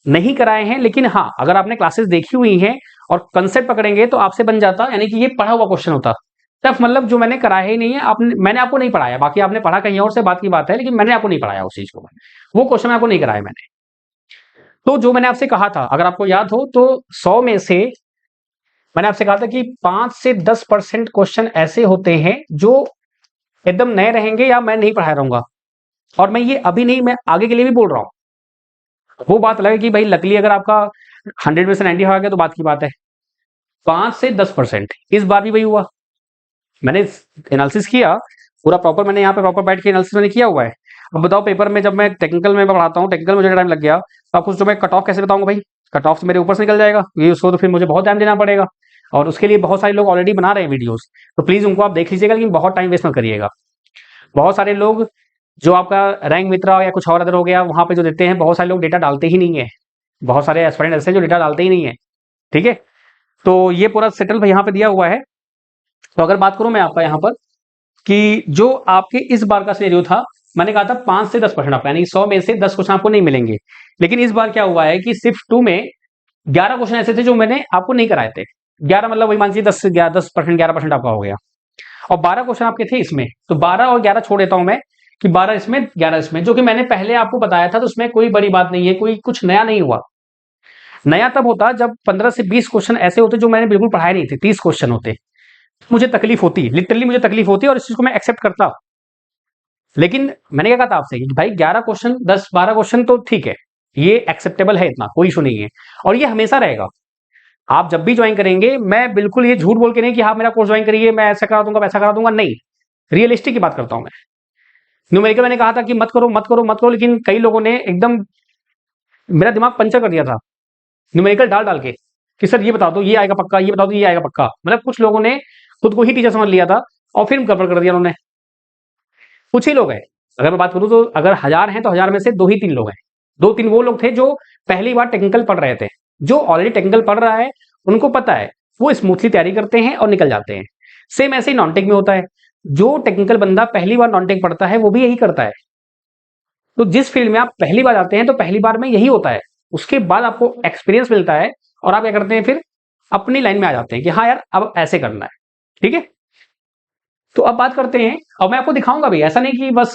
नहीं कराए हैं, लेकिन हाँ अगर आपने क्लासेस देखी हुई हैं और कंसेप्ट पकड़ेंगे तो आपसे बन जाता, यानी कि ये पढ़ा हुआ क्वेश्चन होता। टफ मतलब जो मैंने कराया ही नहीं है, आपने, मैंने आपको नहीं पढ़ाया, बाकी आपने पढ़ा कहीं और से बात की बात है, लेकिन मैंने आपको नहीं पढ़ाया उस चीज को, वो क्वेश्चन आपको नहीं कराया मैंने। तो जो मैंने आपसे कहा था, अगर आपको याद हो तो 100 में से मैंने आपसे कहा था कि 5 से 10% क्वेश्चन ऐसे होते हैं जो एकदम नए रहेंगे या मैं नहीं पढ़ा रहूंगा। और मैं ये अभी नहीं, मैं आगे के लिए भी बोल रहा हूं। वो बात अलग है कि भाई लकली अगर आपका 100 में से 90 आ गया तो बात की बात है। 5 से 10% इस बार भी वही हुआ। मैंने एनालिसिस किया पूरा प्रॉपर, मैंने यहाँ पे प्रॉपर बैठ के एनालिसिस मैंने किया हुआ है। अब बताओ, पेपर में जब मैं टेक्निकल में पढ़ाता हूँ, टेक्निकल में मुझे टाइम लग गया, तो आपको जो मैं कट ऑफ कैसे बताऊंगा भाई? कट ऑफ तो मेरे ऊपर से निकल जाएगा, ये उसको तो फिर मुझे बहुत टाइम देना पड़ेगा। और उसके लिए बहुत सारे लोग ऑलरेडी बना रहे हैं वीडियोस, तो प्लीज उनको आप देख लीजिएगा, लेकिन बहुत टाइम वेस्ट मत करिएगा। बहुत सारे लोग जो आपका रैंक मित्रा या कुछ और अदर हो गया, वहां पे जो देते हैं, बहुत सारे लोग डेटा डालते ही नहीं है। बहुत सारे एस्पिरेंट ऐसे हैं जो डेटा डालते ही नहीं है। ठीक है, तो ये पूरा सेटल यहाँ पे दिया हुआ है। तो अगर बात करूं मैं आपका यहाँ पर कि जो आपके इस बार का सिनेरियो था, मैंने कहा था 5 से 10% आपका, यानी 100 में से 10 क्वेश्चन आपको नहीं मिलेंगे। लेकिन इस बार क्या हुआ है कि सिर्फ 2 में 11 क्वेश्चन ऐसे थे जो मैंने आपको नहीं कराए थे। 11 मतलब वही मान लीजिए 10% 11% आपका हो गया, और 12 क्वेश्चन आपके थे इसमें। तो 12 और 11 छोड़ देता हूं मैं, कि 12 इसमें 11 इसमें, जो कि मैंने पहले आपको बताया था, तो उसमें कोई बड़ी बात नहीं है, कोई कुछ नया नहीं हुआ। नया तब होता जब 15 से 20 क्वेश्चन ऐसे होते जो मैंने बिल्कुल पढ़ाए नहीं थे, 30 क्वेश्चन होते, मुझे तकलीफ होती, लिटरली मुझे तकलीफ होती, और इस चीज को मैं एक्सेप्ट करता। लेकिन मैंने क्या कहा था आपसे कि भाई 11 क्वेश्चन 10-12 क्वेश्चन तो ठीक है, ये एक्सेप्टेबल है, इतना कोई इशू नहीं है, और ये हमेशा रहेगा। आप जब भी ज्वाइन करेंगे, मैं बिल्कुल ये झूठ बोल के नहीं कि हाँ मेरा कोर्स ज्वाइन करिए, मैं ऐसा करा दूंगा वैसा करा दूंगा, नहीं, रियलिस्टिक की बात करता हूं मैं। न्यूमेरिकल मैंने कहा था कि मत करो मत करो मत करो, लेकिन कई लोगों ने एकदम मेरा दिमाग पंचर कर दिया था न्यूमेरिकल डाल डाल के, कि सर ये बता दो ये आएगा पक्का, ये बता दो ये आएगा पक्का। मतलब कुछ लोगों ने खुद को ही टीचर समझ लिया था और फिर गड़बड़ कर दिया उन्होंने। कुछ ही लोग हैं, अगर मैं बात करूं तो अगर 1000 हैं तो 1000 में से 2 ही 3 लोग हैं। 2-3 वो लोग थे जो पहली बार टेक्निकल पढ़ रहे थे। जो ऑलरेडी टेक्निकल पढ़ रहा है उनको पता है, वो स्मूथली तैयारी करते हैं और निकल जाते हैं। सेम ऐसे ही नॉन टेक में होता है, जो टेक्निकल बंदा पहली बार नॉन टेक पढ़ता है वो भी यही करता है। तो जिस फील्ड में आप पहली बार आते हैं तो पहली बार में यही होता है, उसके बाद आपको एक्सपीरियंस मिलता है और आप क्या करते हैं, फिर अपनी लाइन में आ जाते हैं कि हाँ यार अब ऐसे करना है। ठीक है, तो अब बात करते हैं, और मैं आपको दिखाऊंगा भी, ऐसा नहीं कि बस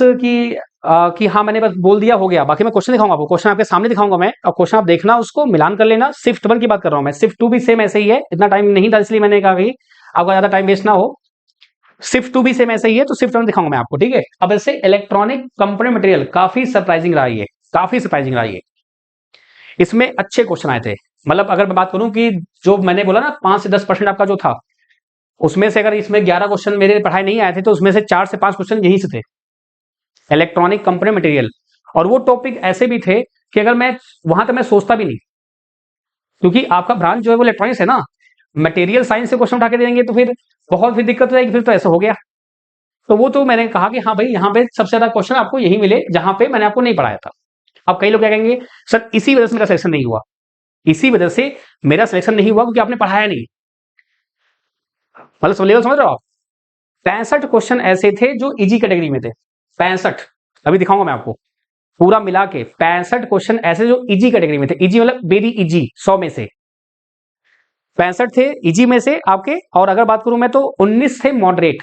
कि हाँ मैंने बस बोल दिया हो गया, बाकी मैं क्वेश्चन दिखाऊंगा आपको, क्वेश्चन आपके सामने दिखाऊंगा मैं, और क्वेश्चन आप देखना, उसको मिलान कर लेना। शिफ्ट 1 की बात कर रहा हूं मैं, शिफ्ट 2 भी सेम ऐसे ही है, इतना टाइम नहीं था इसलिए मैंने कहा कि आपका ज्यादा टाइम वेस्ट ना हो। शिफ्ट 2 भी सेम ऐसे ही है, तो शिफ्ट 1 दिखाऊंगा मैं आपको। ठीक है, अब ऐसे इलेक्ट्रॉनिक कंपोनेंट मटेरियल काफी सरप्राइजिंग रहा है, काफी सरप्राइजिंग रहा है। इसमें अच्छे क्वेश्चन आए थे, मतलब अगर मैं बात करूं कि जो मैंने बोला ना 5 से 10% आपका जो था, उसमें से अगर इसमें 11 क्वेश्चन मेरे पढ़ाए नहीं आए थे, तो उसमें से 4 से 5 क्वेश्चन यहीं से थे, इलेक्ट्रॉनिक कंपोनेंट मटेरियल। और वो टॉपिक ऐसे भी थे कि अगर मैं वहां तक मैं सोचता भी नहीं, क्योंकि आपका ब्रांच जो है वो इलेक्ट्रॉनिक्स है ना, मटेरियल साइंस से क्वेश्चन उठा के देंगे तो फिर बहुत फिर दिक्कत हो जाएगी, फिर तो ऐसा हो गया। तो वो तो मैंने कहा कि हाँ भाई यहाँ पे सबसे ज्यादा क्वेश्चन आपको यही मिले जहां पे मैंने आपको नहीं पढ़ाया था। अब कई लोग क्या कहेंगे, सर इसी वजह से मेरा सिलेक्शन नहीं हुआ, इसी वजह से मेरा सिलेक्शन नहीं हुआ क्योंकि आपने पढ़ाया नहीं। मतलब लेवल समझ रहे हो आप? 65 क्वेश्चन ऐसे थे जो इजी कैटेगरी में थे, 65, अभी दिखाऊंगा मैं आपको पूरा मिला के। 65 क्वेश्चन ऐसे जो इजी कैटेगरी में थे, इजी मतलब वेरी इजी, 100 में से 65 थे इजी में से आपके। और अगर बात करूं मैं तो 19 थे मॉडरेट।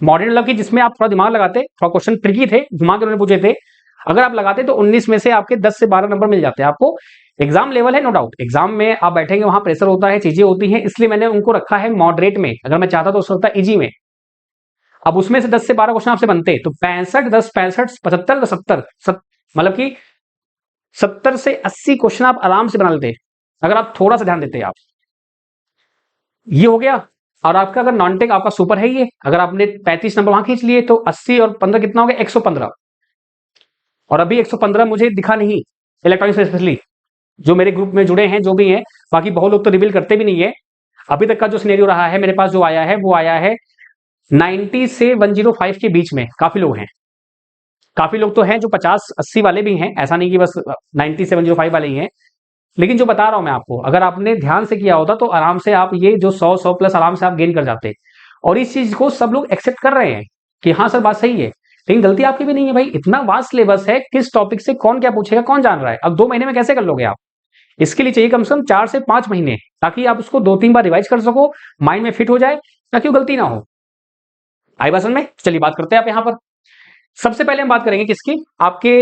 मॉडरेट मतलब कि जिसमें आप थोड़ा दिमाग लगाते, थोड़ा क्वेश्चन ट्रिकी थे, दिमाग उन्होंने पूछे थे, अगर आप लगाते तो 19 में से आपके 10 से 12 नंबर मिल जाते हैं आपको। एग्जाम लेवल है नो डाउट, एग्जाम में आप बैठेंगे वहां प्रेशर होता है, चीजें होती हैं, इसलिए मैंने उनको रखा है मॉडरेट में। अगर मैं चाहता तो हो सकता इजी में। अब उसमें से 10 से 12 क्वेश्चन आपसे बनते, तो 65 10 65 75 70 मतलब कि 70 से 80 क्वेश्चन आप आराम से बना लेते अगर आप थोड़ा सा ध्यान देते आप। ये हो गया। और आपका अगर नॉन टेक आपका सुपर है ये, अगर आपने 35 नंबर वहां खींच लिए तो 80 और 15 कितना हो गया, 115। और अभी 115 मुझे दिखा नहीं इलेक्ट्रॉनिक्स स्पेशली, जो मेरे ग्रुप में जुड़े हैं जो भी हैं, बाकी बहुत लोग तो रिवील करते भी नहीं है। अभी तक का जो सिनेरियो रहा है मेरे पास जो आया है वो आया है 90 से 105 के बीच में। काफी लोग हैं, काफी लोग तो हैं जो 50-80 वाले भी हैं, ऐसा नहीं कि बस 90 से 105 वाले ही हैं। लेकिन जो बता रहा हूं मैं आपको, अगर आपने ध्यान से किया होता तो आराम से आप ये जो 100 प्लस आराम से आप गेन कर जाते। और इस चीज को सब लोग एक्सेप्ट कर रहे हैं कि हाँ सर बात सही है, लेकिन गलती आपकी भी नहीं है भाई। इतना वास्ट सिलेबस है, किस टॉपिक से कौन क्या पूछेगा कौन जान रहा है। अब 2 महीने में कैसे कर लोगे आप? इसके लिए चाहिए कम से कम 4 से 5 महीने, ताकि आप उसको 2-3 बार रिवाइज कर सको, माइंड में फिट हो जाए, ताकि वो गलती ना हो। आई बात समझ में? चलिए बात करते हैं आप यहाँ पर। सबसे पहले हम बात करेंगे किसकी, आपके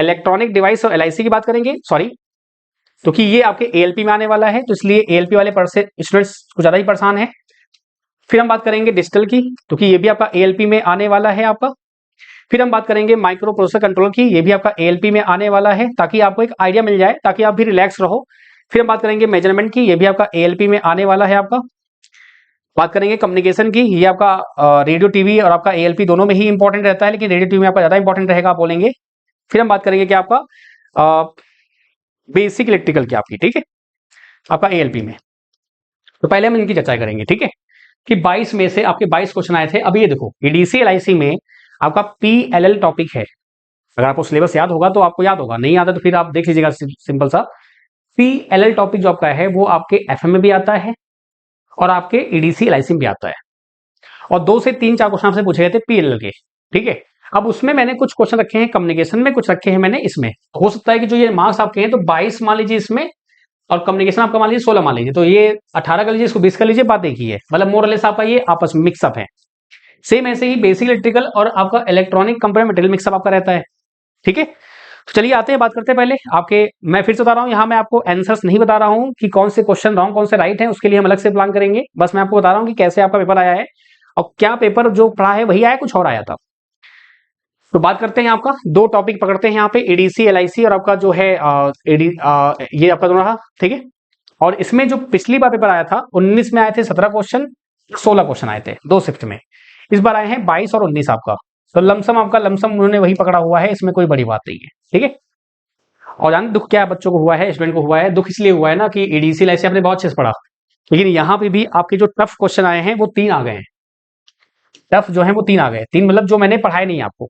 इलेक्ट्रॉनिक डिवाइस और एलआईसी की बात करेंगे, सॉरी, क्योंकि ये आपके एएलपी में आने वाला है, तो इसलिए एएलपी वाले स्टूडेंट्स कुछ ज्यादा ही परेशान है। फिर हम बात करेंगे डिजिटल की, क्योंकि ये भी आपका एएलपी में आने वाला है आपका। फिर हम बात करेंगे माइक्रो प्रोसेसर कंट्रोल की, ये भी आपका एएलपी में आने वाला है, ताकि आपको एक आइडिया मिल जाए, ताकि आप भी रिलैक्स रहो। फिर हम बात करेंगे मेजरमेंट की, ये भी आपका एएलपी में आने वाला है आपका। बात करेंगे कम्युनिकेशन की, ये आपका रेडियो टीवी और आपका एएलपी दोनों में ही इंपॉर्टेंट रहता है, लेकिन रेडियो टीवी में आपका ज्यादा इंपॉर्टेंट रहेगा आप बोलेंगे। फिर हम बात करेंगे कि आपका बेसिक इलेक्ट्रिकल की आपकी, ठीक है, आपका एएलपी में। तो पहले हम इनकी चर्चा करेंगे, ठीक है, कि 22 में से आपके 22 क्वेश्चन आए थे। अभी ये देखो ईडीसी एलआईसी में आपका पीएलएल टॉपिक है, अगर आपको सिलेबस याद होगा तो आपको याद होगा, नहीं आता तो फिर आप देख लीजिएगा, सिंपल सा। पीएलएल टॉपिक जो आपका है वो आपके एफएम में भी आता है और आपके ईडीसी एलआईसी में भी आता है। और 2 से 3-4 क्वेश्चन आपसे पूछे गए थे पीएलएल के, ठीक है। अब उसमें मैंने कुछ क्वेश्चन रखे हैं कम्युनिकेशन में, कुछ रखे हैं मैंने इसमें। हो सकता है कि जो ये मार्क्स आपके हैं तो 22 मान लीजिए इसमें, और कम्युनिकेशन आपका मान लीजिए 16 मान लीजिए, तो ये 18 कर लीजिए, इसको 20 कर लीजिए, बात एक ही है। मतलब मोरलेस आपका ये आपस में मिक्सअप है। सेम ऐसे ही बेसिक इलेक्ट्रिकल और आपका इलेक्ट्रॉनिक कंपोनेंट मटेरियल मिक्सअप आपका रहता है, ठीक है। तो चलिए आते हैं, बात करते हैं पहले आपके, मैं फिर से बता रहा हूँ, यहाँ मैं आपको आंसर्स नहीं बता रहा हूँ कि कौन से क्वेश्चन रॉन्ग कौन से राइट हैं, उसके लिए हम अलग से प्लान करेंगे। बस मैं आपको बता रहा हूँ कि कैसे आपका पेपर आया है और क्या पेपर जो पढ़ा है वही आया, कुछ और आया था। तो बात करते हैं, आपका दो टॉपिक पकड़ते हैं यहाँ पे, एडीसी एलआईसी और आपका जो है ये आपका दोनों रहा, ठीक है। और इसमें जो पिछली बार पेपर आया था 19 में आए थे 17 क्वेश्चन, 16 क्वेश्चन आए थे दो शिफ्ट में। इस बार आए हैं 22 और 19 आपका। तो लमसम आपका लमसम उन्होंने वही पकड़ा हुआ है, इसमें कोई बड़ी बात नहीं है, ठीक है। और जान दुख क्या बच्चों को हुआ है, स्टूडेंट को हुआ है, दुख इसलिए हुआ है ना कि एडीसी एलआईसी आपने बहुत अच्छे से पढ़ा, लेकिन यहाँ पे भी आपके जो टफ क्वेश्चन आए हैं वो 3 आ गए हैं। टफ जो है वो 3 आ गए, 3 मतलब जो मैंने पढ़ाए नहीं आपको।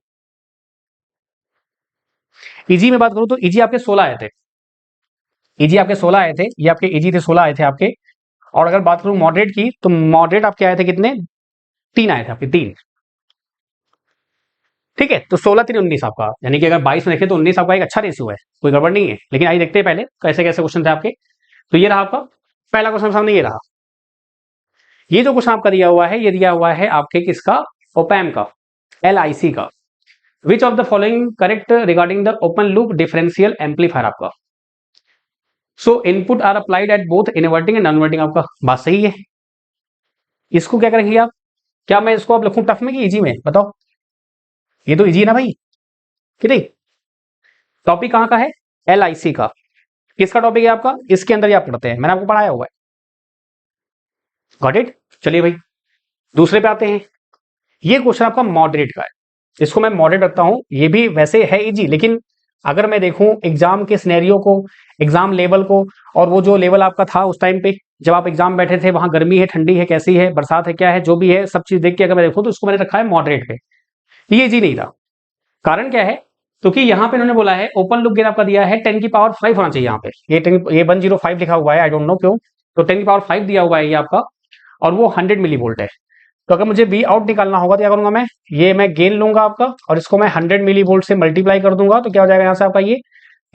इजी में बात करूं तो इजी आपके 16 आए थे, इजी आपके 16 आए थे, ये आपके इजी थे 16 आए थे आपके। और अगर बात करूं मॉडरेट की तो मॉडरेट आपके आए थे कितने, 3 आए थे आपके, 3, ठीक है। तो 16 3 19 आपका, यानी कि अगर 22 में देखें तो 19 आपका एक अच्छा रेशियो है, कोई गड़बड़ नहीं है। लेकिन आइए देखते हैं पहले कैसे कैसे क्वेश्चन थे आपके। तो ये रहा आपका पहला क्वेश्चन सामने, ये रहा। ये जो क्वेश्चन आपका दिया हुआ है, ये दिया हुआ है आपके किसका, ओपैम का, एलआईसी का। Which of the following correct regarding the open loop differential amplifier आपका। So input are applied at both inverting and non inverting, आपका बात सही है। इसको क्या करेंगे आप, क्या मैं इसको आप लिखूं टफ में कि इजी में, बताओ। ये तो इजी है ना भाई, कि नहीं। टॉपिक कहाँ का है, एलआईसी का। किसका टॉपिक है आपका, इसके अंदर ही आप पढ़ते हैं, मैंने आपको पढ़ाया हुआ है, गॉट इट। चलिए भाई दूसरे पे आते हैं। ये क्वेश्चन आपका मॉडरेट का है, इसको मैं मॉडरेट रखता हूं। ये भी वैसे है इजी, लेकिन अगर मैं देखूं एग्जाम के सिनेरियो को, एग्जाम लेवल को, और वो जो लेवल आपका था उस टाइम पे जब आप एग्जाम बैठे थे, वहां गर्मी है, ठंडी है, कैसी है, बरसात है, क्या है, जो भी है सब चीज देख के अगर मैं देखूं तो इसको मैंने रखा है मॉडरेट पे। ये इजी नहीं था, कारण क्या है, क्योंकि यहाँ पे इन्होंने बोला है ओपन लूप गेन आपका दिया है 10 की पावर 5 होना चाहिए यहाँ पे, ये 105 लिखा हुआ है, आई डोंट नो क्यों। तो 10 की पावर 5 दिया हुआ है ये आपका, और वो 100 मिली वोल्ट है। तो अगर मुझे वी आउट निकालना होगा तो क्या करूंगा मैं, ये मैं गेन लूंगा आपका और इसको मैं 100 मिली वोल्ट से मल्टीप्लाई कर दूंगा, तो क्या हो जाएगा यहाँ से आपका ये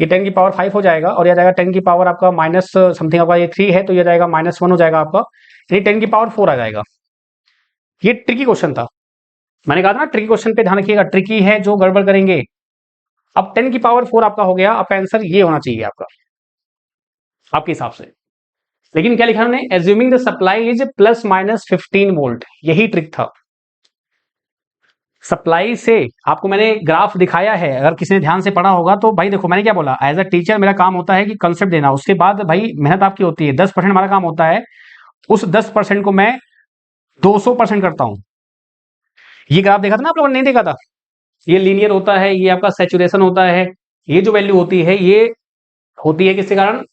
10 की पावर 5 हो जाएगा, और यह जाएगा 10 की पावर आपका माइनस समथिंग, आपका ये 3 है तो ये जाएगा -1 हो जाएगा आपका, ये 10 की पावर 4 आ जाएगा। ये ट्रिकी क्वेश्चन था, मैंने कहा था ना ट्रिकी क्वेश्चन पे ध्यान रखिएगा, ट्रिकी है जो गड़बड़ करेंगे। अब 10 की पावर 4 आपका हो गया, आपका आंसर ये होना चाहिए आपका, आपके हिसाब से। लेकिन क्या लिखा उन्होंने, assuming the supply is ±15 volt, यही ट्रिक था। सप्लाई से आपको मैंने ग्राफ दिखाया है, अगर किसी ने ध्यान से पढ़ा होगा तो भाई देखो मैंने क्या बोला, एज अ टीचर मेरा काम होता है कि कंसेप्ट देना, उसके बाद भाई मेहनत आपकी होती है, 10% हमारा काम होता है, उस 10% को मैं 200% करता हूं। ये ग्राफ देखा था ना आप लोगों ने, नहीं देखा था, ये लीनियर होता है, ये आपका सैचुरेशन होता है, ये जो वैल्यू होती है ये होती है किसके कारण,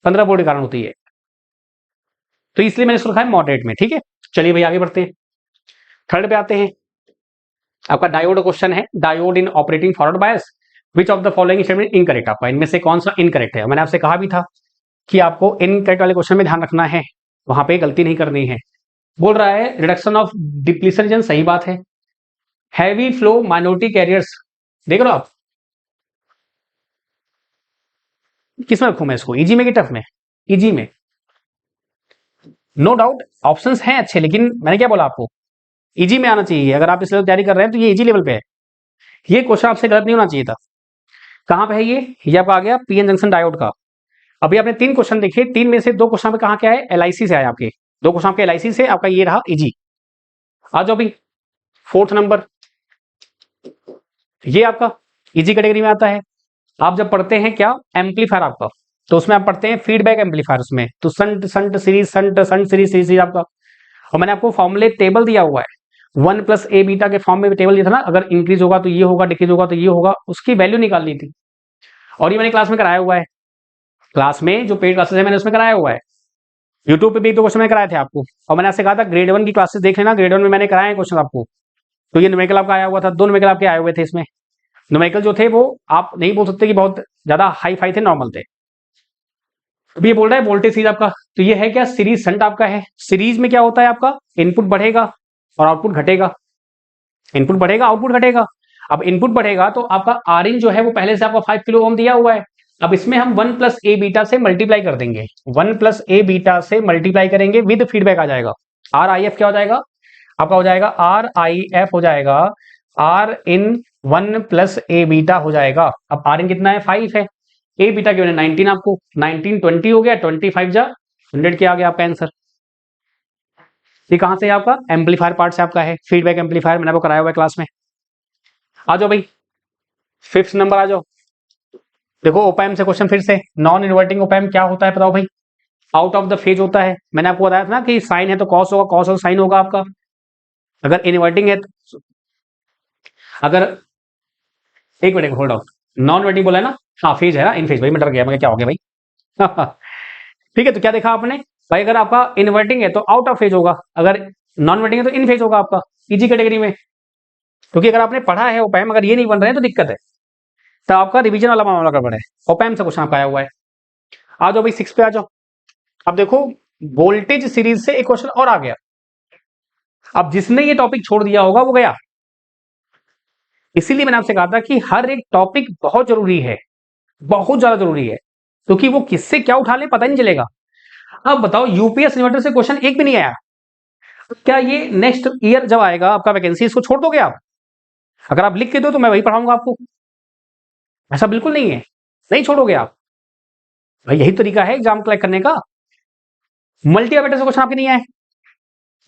15 वोल्ट के कारण होती है। तो इसलिए मैंने इसको रखा है मॉडरेट में, ठीक है। चलिए भाई आगे बढ़ते हैं, थर्ड पे आते हैं। आपका डायोड क्वेश्चन है, diode in operating forward bias, which of the following statement incorrect, आपका इनमें से कौन सा इनकरेक्ट है। मैंने आपसे कहा भी था कि आपको इनकरेक्ट वाले क्वेश्चन में ध्यान रखना है, वहां पे गलती नहीं करनी है। बोल रहा है रिडक्शन ऑफ डिप्लीशन रीजन, सही बात है। हैवी फ्लो माइनॉरिटी कैरियर्स, देख रहे हो आप, किसमें रखूं मैं इसको, इजी में कि टफ में, इजी में। नो डाउट ऑप्शंस हैं अच्छे, लेकिन मैंने क्या बोला आपको, इजी में आना चाहिए। अगर आप इस लेवल तैयारी कर रहे हैं तो ये इजी लेवल पे है, ये क्वेश्चन आपसे गलत नहीं होना चाहिए था। कहां पे है ये आपका आ गया पीएन जंक्शन डायोड का। अभी आपने 3 क्वेश्चन देखे, 3 में से 2 क्वेश्चन पे कहां क्या है, एलआईसी से आया आपके, 2 क्वेश्चन आपके एलआईसी से, आपका ये रहा इजी। आ जाओ अभी 4th नंबर, ये आपका इजी कैटेगरी में आता है। आप जब पढ़ते हैं क्या, एम्पलीफायर आपका, तो उसमें आप पढ़ते हैं फीडबैक एम्पलीफायर, उसमें तो shunt shunt series, shunt series series आपका। और मैंने आपको फॉर्मूले टेबल दिया हुआ है, 1 + a बीटा के फॉर्म में टेबल दिया था ना, अगर इंक्रीज होगा तो ये होगा, डिक्रीज होगा तो ये होगा, उसकी वैल्यू निकालनी थी। और ये मैंने क्लास में कराया हुआ है, क्लास में जो पेड क्लासेस है मैंने उसमें कराया हुआ है, यूट्यूब पे भी 2 क्वेश्चन मैंने कराए थे आपको। और मैंने आपसे कहा था ग्रेड 1 की क्लासेस देख लेना, ग्रेड 1 में मैंने कराए हैं क्वेश्चन आपको। तो ये न्यूमेरिकल आपका आया हुआ था, 2 न्यूमेरिकल आपके आए हुए थे इसमें। न्यूमेरिकल जो थे वो आप नहीं बोल सकते कि बहुत ज्यादा हाई फाई थे, नॉर्मल थे। अभी ये बोल रहा है वोल्टेज सीरीज आपका, तो ये है क्या, सीरीज शंट आपका है। सीरीज में क्या होता है आपका, इनपुट बढ़ेगा और आउटपुट घटेगा, इनपुट बढ़ेगा आउटपुट घटेगा। अब इनपुट बढ़ेगा तो आपका आर इन जो है वो पहले से आपका 5 किलो ओम दिया हुआ है। अब इसमें हम 1 + a बीटा से मल्टीप्लाई कर देंगे, 1 + a बीटा से मल्टीप्लाई करेंगे, विद फीडबैक आ जाएगा, आर आई एफ क्या हो जाएगा, आपका हो जाएगा आर आई एफ हो जाएगा R in 1 plus a beta हो जाएगा। अब आर इन कितना है 5 है, ए बीटा क्यों है 19, आपको 19 20 हो गया, 25 जा 100 क्या आ गया आपका आंसर। ये कहां से है आपका एम्पलीफायर पार्ट से आपका है, फीडबैक एम्पलीफायर मैंने आपको कराया हुआ है क्लास में। आ जाओ भाई 5th नंबर आ जाओ। देखो ओपैम से क्वेश्चन फिर से, नॉन इन्वर्टिंग ओपैम क्या होता है बताओ भाई। आउट ऑफ द फेज होता है, मैंने आपको बताया था ना कि साइन है तो कॉस होगा, कॉस और साइन होगा आपका। अगर इन्वर्टिंग है अगर एक minute hold out, non inverting बोला है ना, हाँ फेज है ना, इन फेज भाई मैं डर गया, मैं क्या हो गया भाई ठीक है, तो क्या देखा आपने भाई, अगर आपका इन्वर्टिंग है तो आउट ऑफ फेज होगा, अगर नॉन इन्वर्टिंग है तो इन फेज होगा आपका, इजी कैटेगरी में। क्योंकि अगर आपने पढ़ा है ओपैम, अगर ये नहीं बन रहे हैं तो दिक्कत है, तो आपका रिवीजन वाला मामला गड़बड़ है। ओपैम से क्वेश्चन आपका आया हुआ है। आ जाओ भाई 6 पे आ जाओ। अब देखो वोल्टेज सीरीज से एक क्वेश्चन और आ गया। अब जिसने ये टॉपिक छोड़ दिया होगा वो गया, इसीलिए मैंने आपसे कहा था कि हर एक टॉपिक बहुत जरूरी है, बहुत ज्यादा जरूरी है, क्योंकि वो किससे क्या उठा ले पता ही नहीं चलेगा। अब बताओ यूपीएस इन्वर्टर से क्वेश्चन एक भी नहीं आया, तो क्या ये नेक्स्ट ईयर जब आएगा आपका वैकेंसी, इसको छोड़ दोगे आप? अगर आप लिख के दो तो मैं वही पढ़ाऊंगा आपको, ऐसा बिल्कुल नहीं है, नहीं छोड़ोगे आप भाई, यही तरीका है एग्जाम क्लैक करने का। मल्टी ऑपरेटर से क्वेश्चन आपके नहीं आए,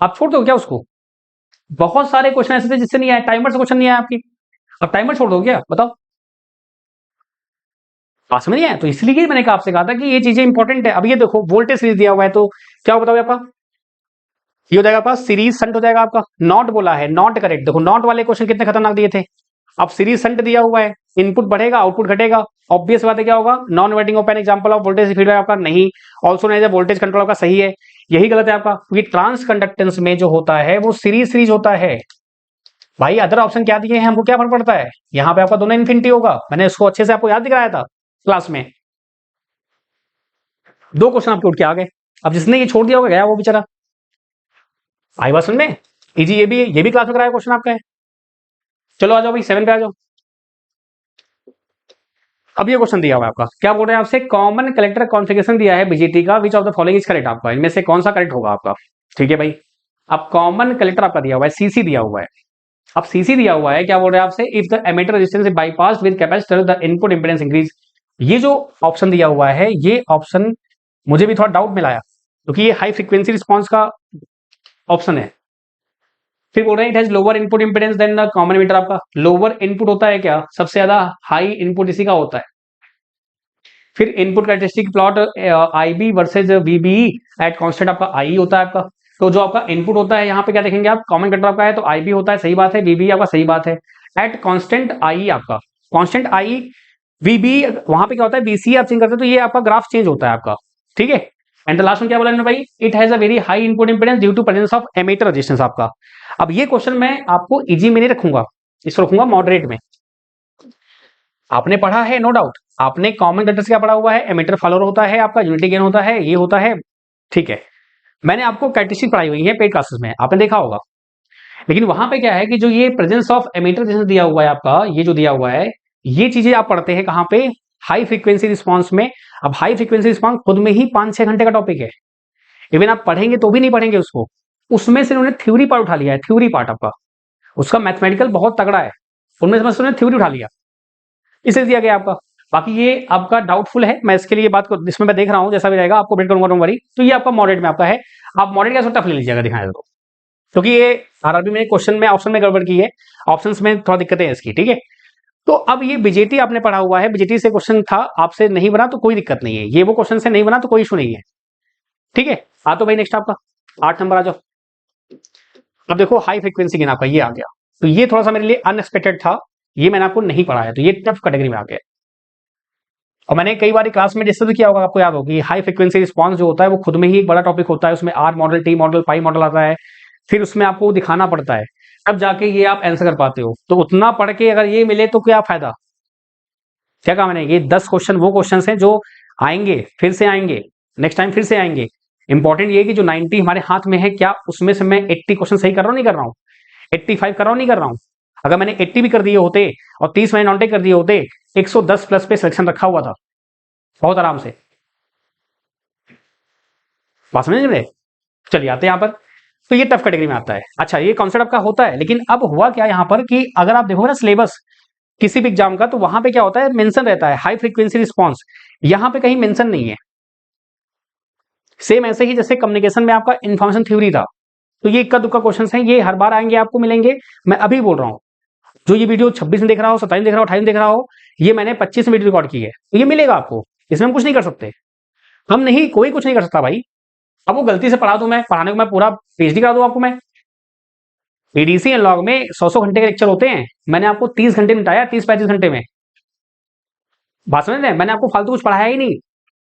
आप छोड़ दो क्या उसको? बहुत सारे क्वेश्चन ऐसे थे जिससे नहीं आए, टाइमर से क्वेश्चन नहीं आया आपकी, अब टाइमर छोड़ दो क्या बताओ? पास में नहीं आया, तो इसलिए मैंने कहा आपसे कहा था कि ये चीजें इंपॉर्टेंट है। अब ये देखो वोल्टेज सीरीज दिया हुआ है, तो क्या बताओगे आपका, ये हो जाएगा आपका सीरीज संट हो जाएगा आपका। नॉट बोला है, नॉट करेक्ट। देखो नॉट वाले क्वेश्चन कितने खतरनाक दिए थे। अब सीरीज संट दिया हुआ है, इनपुट बढ़ेगा आउटपुट घटेगा, ऑब्वियस बात है क्या होगा, non inverting open example of voltage feedback आपका नहीं। ऑल्सो नहीं, वोल्टेज कंट्रोल आपका सही है, यही गलत है आपका, क्योंकि ट्रांस कंडक्टेंस में जो होता है वो सीरीज सीरीज होता है भाई। अदर ऑप्शन क्या दिए हैं हमको क्या फर्क पड़ता है, यहाँ पे आपका दोनों इन्फिनिटी होगा, मैंने इसको अच्छे से आपको याद दिखाया था क्लास में। दो क्वेश्चन आपके उठ के आ गए। अब जिसने ये छोड़ दिया होगा गया वो बेचारा। आई बात समझ में, इजी, ये भी क्लास में कराया क्वेश्चन आपका है। चलो आ जाओ भाई 7 पे आ जाओ। अब ये क्वेश्चन दिया हुआ है आपका, क्या बोल रहे हैं आपसे, कॉमन कलेक्टर कॉन्फ़िगरेशन दिया है बीजेटी का, which of the following is correct, आपका इनमें से कौन सा करेक्ट होगा आपका। ठीक है भाई, अब कॉमन कलेक्टर आपका दिया हुआ है, सीसी दिया हुआ है। अब सीसी दिया हुआ है, क्या बोल रहे हैं आपसे, if the emitter resistance is bypass with capacitor the input impedance increase. ये जो ऑप्शन दिया हुआ है, ये ऑप्शन मुझे भी थोड़ा डाउट में लाया, क्योंकि ये हाई फ्रीक्वेंसी रिस्पॉन्स का ऑप्शन है। फिर बोल रहे हैं it has lower input impedance than the common emitter. आपका लोअर इनपुट होता है क्या, सबसे ज्यादा हाई इनपुट इसी का होता है। फिर input characteristic plot I B versus VB at constant, आपका आई होता है आपका। तो जो आपका इनपुट होता है यहाँ पे क्या देखेंगे आप, कॉमन कंट्रोल आपका है तो आई बी होता है, सही बात है, वीबी आपका सही बात है। एट कांस्टेंट आई आपका, कांस्टेंट आई वीबी, वहां पे क्या होता है बीसी आप चेंज करते हैं तो ये आपका ग्राफ चेंज होता है आपका। ठीक है, एंड द लास्ट में क्या बोला भाई, it has a very high input impedance due to presence of emitter resistance आपका। अब ये क्वेश्चन मैं आपको इजी में नहीं रखूंगा, इसको रखूंगा मॉडरेट में। आपने पढ़ा है नो डाउट, आपने कॉमन कंडक्टर्स क्या पढ़ा हुआ है, एमीटर फॉलोअर होता है आपका, यूनिटी गेन होता है, ये होता है। ठीक है, मैंने आपको कैरेक्टरिस्टिक पढ़ाई हुई है पेड क्लासेस में, आपने देखा होगा। लेकिन वहां पे क्या है कि जो ये प्रेजेंस ऑफ एमीटर रेजिस्टेंस दिया हुआ है आपका, ये जो दिया हुआ है, ये चीजें आप पढ़ते हैं कहां पे, हाई फ्रीक्वेंसी रिस्पॉन्स में। अब हाई फ्रीक्वेंसी रिस्पॉन्स खुद में ही 5-6 घंटे का टॉपिक है, इवन आप पढ़ेंगे तो भी नहीं पढ़ेंगे उसको, उसमें से उन्होंने थ्योरी पार्ट उठा लिया है, थ्योरी पार्ट आपका, उसका मैथमेटिकल बहुत तगड़ा है, उनमें से उन्होंने थ्योरी उठा लिया, इसे दिया गया आपका। बाकी ये आपका डाउटफुल है, मैं इसके लिए बात को इसमें मैं देख रहा हूं, जैसा भी रहेगा आपको बेट करूंगा, डोंट वरी। तो ये आपका मॉडरेट में आपका है, आप मॉडरेट का टफ ले लीजिएगा दिखाएं तो, क्योंकि ये आरआरबी में क्वेश्चन में ऑप्शन में गड़बड़ की है, ऑप्शंस में थोड़ा दिक्कतें हैं इसकी। ठीक है, तो अब ये बीजेटी आपने पढ़ा हुआ है, बीजेटी से क्वेश्चन था, आपसे नहीं बना तो कोई दिक्कत नहीं है, ये वो क्वेश्चन से नहीं बना तो कोई इशू नहीं है। ठीक है, तो भाई नेक्स्ट आपका 8 नंबर आ जाओ। अब देखो हाई फ्रीक्वेंसी गेन आपका ये आ गया, तो ये थोड़ा सा मेरे लिए अनएक्सपेक्टेड था, ये मैंने आपको नहीं पढ़ाया, तो ये टफ कैटेगरी में आ गया। और मैंने कई बार क्लास में डिस्कस भी किया होगा, आपको याद होगा कि हाई फ्रीक्वेंसी रिस्पॉन्स जो होता है वो खुद में ही एक बड़ा टॉपिक होता है, उसमें R model, T model, pi model आता है, फिर उसमें आपको दिखाना पड़ता है, तब जाके ये आप आंसर कर पाते हो। तो उतना पढ़ के अगर ये मिले तो क्या फायदा, क्या कहा मैंने, ये 10 क्वेश्चन वो क्वेश्चन हैं जो आएंगे, फिर से आएंगे, नेक्स्ट टाइम फिर से आएंगे। इंपॉर्टेंट ये कि जो 90 हमारे हाथ में है, क्या उसमें से मैं 80 क्वेश्चन सही कर रहा हूं, नहीं कर रहा हूं, 85 कर रहा हूं, नहीं कर रहा हूं। अगर मैंने 80 भी कर दिए होते और 30 मैंने नॉन टेक कर दिए होते, 110 प्लस पे सिलेक्शन रखा हुआ था बहुत आराम से। बात समझ रहे, चलिए आते हैं यहां पर। तो ये टफ कैटेगरी में आता है। अच्छा, ये कॉन्सेप्ट आपका होता है, लेकिन अब हुआ क्या यहां पर कि अगर आप देखोगे ना सिलेबस किसी भी एग्जाम का, तो वहां पे क्या होता है, मेंशन रहता है हाई फ्रीक्वेंसी रिस्पॉन्स, यहां पे कहीं मेंशन नहीं है। सेम ऐसे ही जैसे कम्युनिकेशन में आपका इंफॉर्मेशन थ्योरी था, तो ये इक्का दुक्का क्वेश्चंस हैं, ये हर बार आएंगे, आपको मिलेंगे। मैं अभी बोल रहा हूं, जो ये वीडियो 26 में देख रहा हो, 27 में देख रहा हो, 28 में देख रहा हो, ये मैंने 25 में वीडियो रिकॉर्ड की है, तो ये मिलेगा आपको, इसमें हम कुछ नहीं कर सकते। हम नहीं, कोई कुछ नहीं कर सकता भाई। अब वो गलती से पढ़ा दूं, मैं पढ़ाने को मैं पूरा पीएचडी करा दूं आपको मैं। एडीसी एनालॉग में 100 घंटे के लेक्चर होते हैं, मैंने आपको 30 घंटे निपटाया, 30-35 घंटे में। बात समझ रहे हैं, मैंने आपको फालतू कुछ पढ़ाया ही नहीं।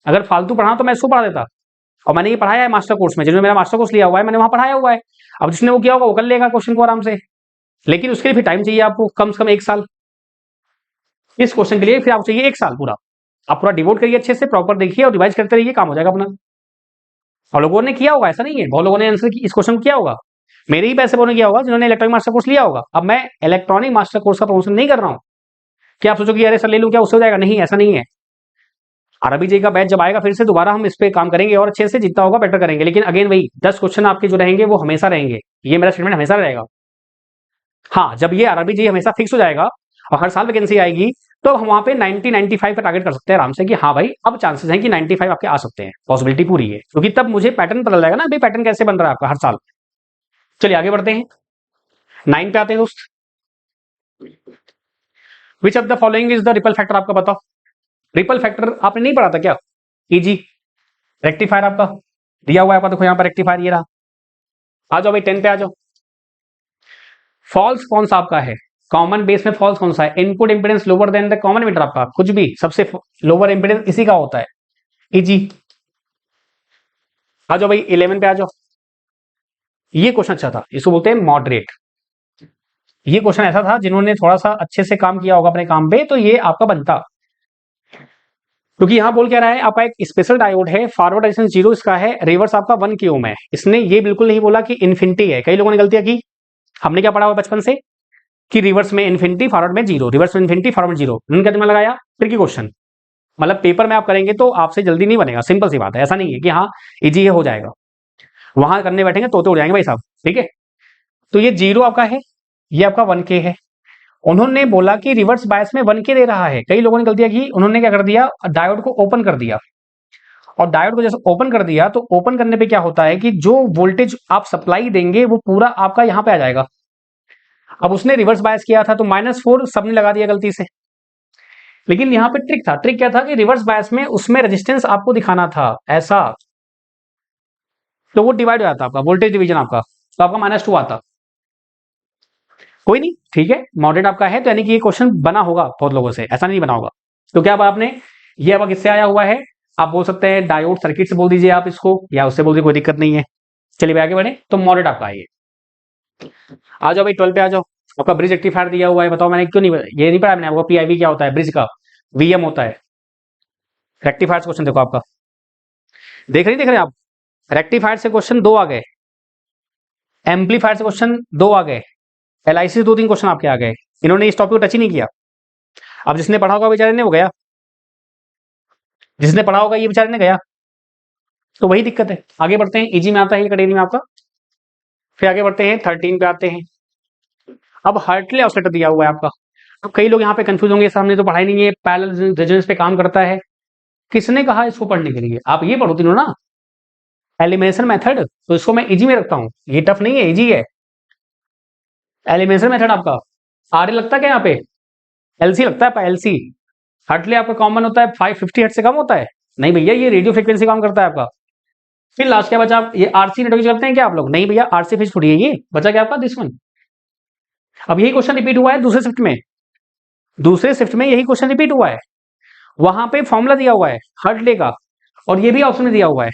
अगर फालतू पढ़ा तो मैं इसको पढ़ा देता। और मैंने ये पढ़ाया है मास्टर कोर्स में, जिन्होंने मेरा मास्टर कोर्स लिया हुआ है, मैंने वहां पढ़ाया हुआ है। अब जिसने वो किया होगा वो कर लेगा क्वेश्चन को आराम से, लेकिन उसके लिए फिर टाइम चाहिए आपको, कम से कम 1 साल। इस क्वेश्चन के लिए फिर आपको चाहिए 1 साल पूरा। आप पूरा डिवोट करिए, अच्छे से प्रॉपर देखिए और रिवाइज करते रहिए, काम हो जाएगा अपना। और लोगों ने किया होगा, ऐसा नहीं है, बहुत लोगों ने आंसर इस क्वेश्चन को किया होगा। मेरे ही पैसे बोलने किया होगा जिन्होंने इलेक्ट्रॉनिक मास्टर कोर्स लिया होगा। अब मैं इलेक्ट्रॉनिक मास्टर कोर्स का प्रमोशन नहीं कर रहा हूं कि आप सोचो कि अरे सर ले लूं क्या उससे हो जाएगा, नहीं, ऐसा नहीं है। अरबी जी का बैच जब आएगा फिर से दोबारा हम इस पे काम करेंगे और अच्छे से जितना होगा बेटर करेंगे, लेकिन अगेन वही 10 क्वेश्चन आपके जो रहेंगे वो हमेशा रहेंगे, ये मेरा स्टेटमेंट हमेशा रहेगा। हाँ, जब ये अरबी जी हमेशा फिक्स हो जाएगा और हर साल वैकेंसी आएगी, तो हम वहां पे 90-95 का टारगेट कर सकते हैं आराम से, कि हाँ भाई अब चांसेस हैं कि 95 आपके आ सकते हैं, पॉसिबिलिटी पूरी है, क्योंकि तब मुझे पैटर्न पता लगेगा ना, भाई पैटर्न कैसे बन रहा है आपका हर साल। चलिए आगे बढ़ते हैं, 9 पे आते हैं दोस्त। विच of the following is the ripple factor, आपका बताओ। रिपल फैक्टर आपने नहीं पढ़ा था क्या, इजी। रेक्टिफायर आपका दिया हुआ है आपका, देखो यहाँ पर रेक्टिफायर ये रहा। आ जाओ भाई 10 पे आ जाओ। फॉल्स कौन सा आपका है, कॉमन बेस में फॉल्स कौन सा है, input impedance lower than the common emitter, आपका कुछ भी सबसे लोअर इंपेडेंस इसी का होता है, इजी। आ जाओ भाई 11 पे आ जाओ। ये क्वेश्चन अच्छा था, इसको बोलते हैं मॉडरेट। ये क्वेश्चन ऐसा था जिन्होंने थोड़ा सा अच्छे से काम किया होगा अपने काम पे, तो ये आपका बनता, क्योंकि यहां बोल क्या रहा है, आपका एक स्पेशल डायोड है, फॉरवर्ड रेजिस्टेंस 0 इसका है, रिवर्स आपका 1 k ओम है। इसने ये बिल्कुल नहीं बोला कि इन्फिनिटी है, कई लोगों ने गलतियां की। हमने क्या पढ़ा हुआ बचपन से कि रिवर्स में इन्फिनिटी, फॉरवर्ड में 0, रिवर्स में इन्फिनिटी, फॉरवर्ड में 0, उन्होंने क्या दिमाग लगाया, ट्रिकी क्वेश्चन। मतलब पेपर में आप करेंगे तो आपसे जल्दी नहीं बनेगा, सिंपल सी बात है, ऐसा नहीं है कि हाँ इजी हो जाएगा, वहां करने बैठेंगे तो उड़ जाएंगे भाई साहब, ठीक है। तो ये 0 आपका है, ये आपका 1 k है। उन्होंने बोला कि रिवर्स बायस में 1 k दे रहा है, कई लोगों ने गलतियां की, उन्होंने क्या कर दिया, डायोड को ओपन कर दिया। और डायोड को जैसे ओपन कर दिया, तो ओपन करने पे क्या होता है कि जो वोल्टेज आप सप्लाई देंगे वो पूरा आपका यहां पे आ जाएगा। अब उसने रिवर्स बायस किया था तो -4 सबने लगा दिया गलती से, लेकिन यहां पे ट्रिक था, ट्रिक क्या था कि रिवर्स बायस में उसमें रेजिस्टेंस आपको दिखाना था ऐसा, तो वो डिवाइड हो जाता आपका वोल्टेज डिवीजन आपका, तो आपका -2 आता। कोई नहीं, ठीक है, मॉडरेट आपका है, तो यानी कि ये क्वेश्चन बना होगा बहुत लोगों से, ऐसा नहीं बना होगा। तो क्या अब आपने, ये अब किससे आया हुआ है, आप बोल सकते हैं डायोड सर्किट से बोल दीजिए आप इसको, या उससे बोल दीजिए, कोई दिक्कत नहीं है। चलिए भाई आगे बढ़े, तो मॉडरेट आपका है ये। आ जाओ भाई 12 पे आ जाओ। आपका ब्रिज रेक्टिफायर दिया हुआ है, बताओ मैंने क्यों नहीं, ये नहीं पढ़ा मैंने आपको, पीआईवी क्या होता है, ब्रिज का वीएम होता है। रेक्टिफायर क्वेश्चन देखो आपका, देख रहे आप, रेक्टिफायर से क्वेश्चन 2 आ गए, एम्पलीफायर से क्वेश्चन 2 आ गए, एलआईसी से 2-3 क्वेश्चन आपके आ गए। इन्होंने इस टॉपिक को टच ही नहीं किया। अब जिसने पढ़ा होगा बेचारे ने वो गया, जिसने पढ़ा होगा ये बेचारे ने गया, तो वही दिक्कत है। आगे बढ़ते हैं, इजी में आता है ये कैटेगरी में आपका। फिर आगे बढ़ते हैं 13 पे आते हैं। अब हार्टले ऑसिलेटर दिया हुआ है आपका। अब कई लोग यहाँ पे कंफ्यूज होंगे, सामने तो पढ़ाई नहीं है, पैरेलल रेजोनेंस पे काम करता है, किसने कहा इसको पढ़ने के लिए, आप ये पढ़ो तीनों ना, एलिमिनेशन मेथड, तो इसको मैं इजी में रखता हूँ, ये टफ नहीं है, इजी है। एलिमिनेशन मेथड आपका आरए लगता है क्या यहाँ पे, एलसी लगता है, एलसी। हार्टले आपका कॉमन होता है 550 हर्ट्ज से कम होता है, नहीं भैया ये रेडियो फ्रिक्वेंसी काम करता है आपका। फिर लास्ट क्या बचा, आप ये आरसी नेटवर्क करते हैं क्या आप लोग, नहीं भैया आरसी फिक्स थोड़ी है, ये बचा क्या आपका दिस वन। अब यही क्वेश्चन रिपीट हुआ है दूसरे शिफ्ट में, दूसरे शिफ्ट में यही क्वेश्चन रिपीट हुआ है, वहां पे फॉर्मूला दिया हुआ है हार्टले का, और ये भी ऑप्शन में दिया हुआ है।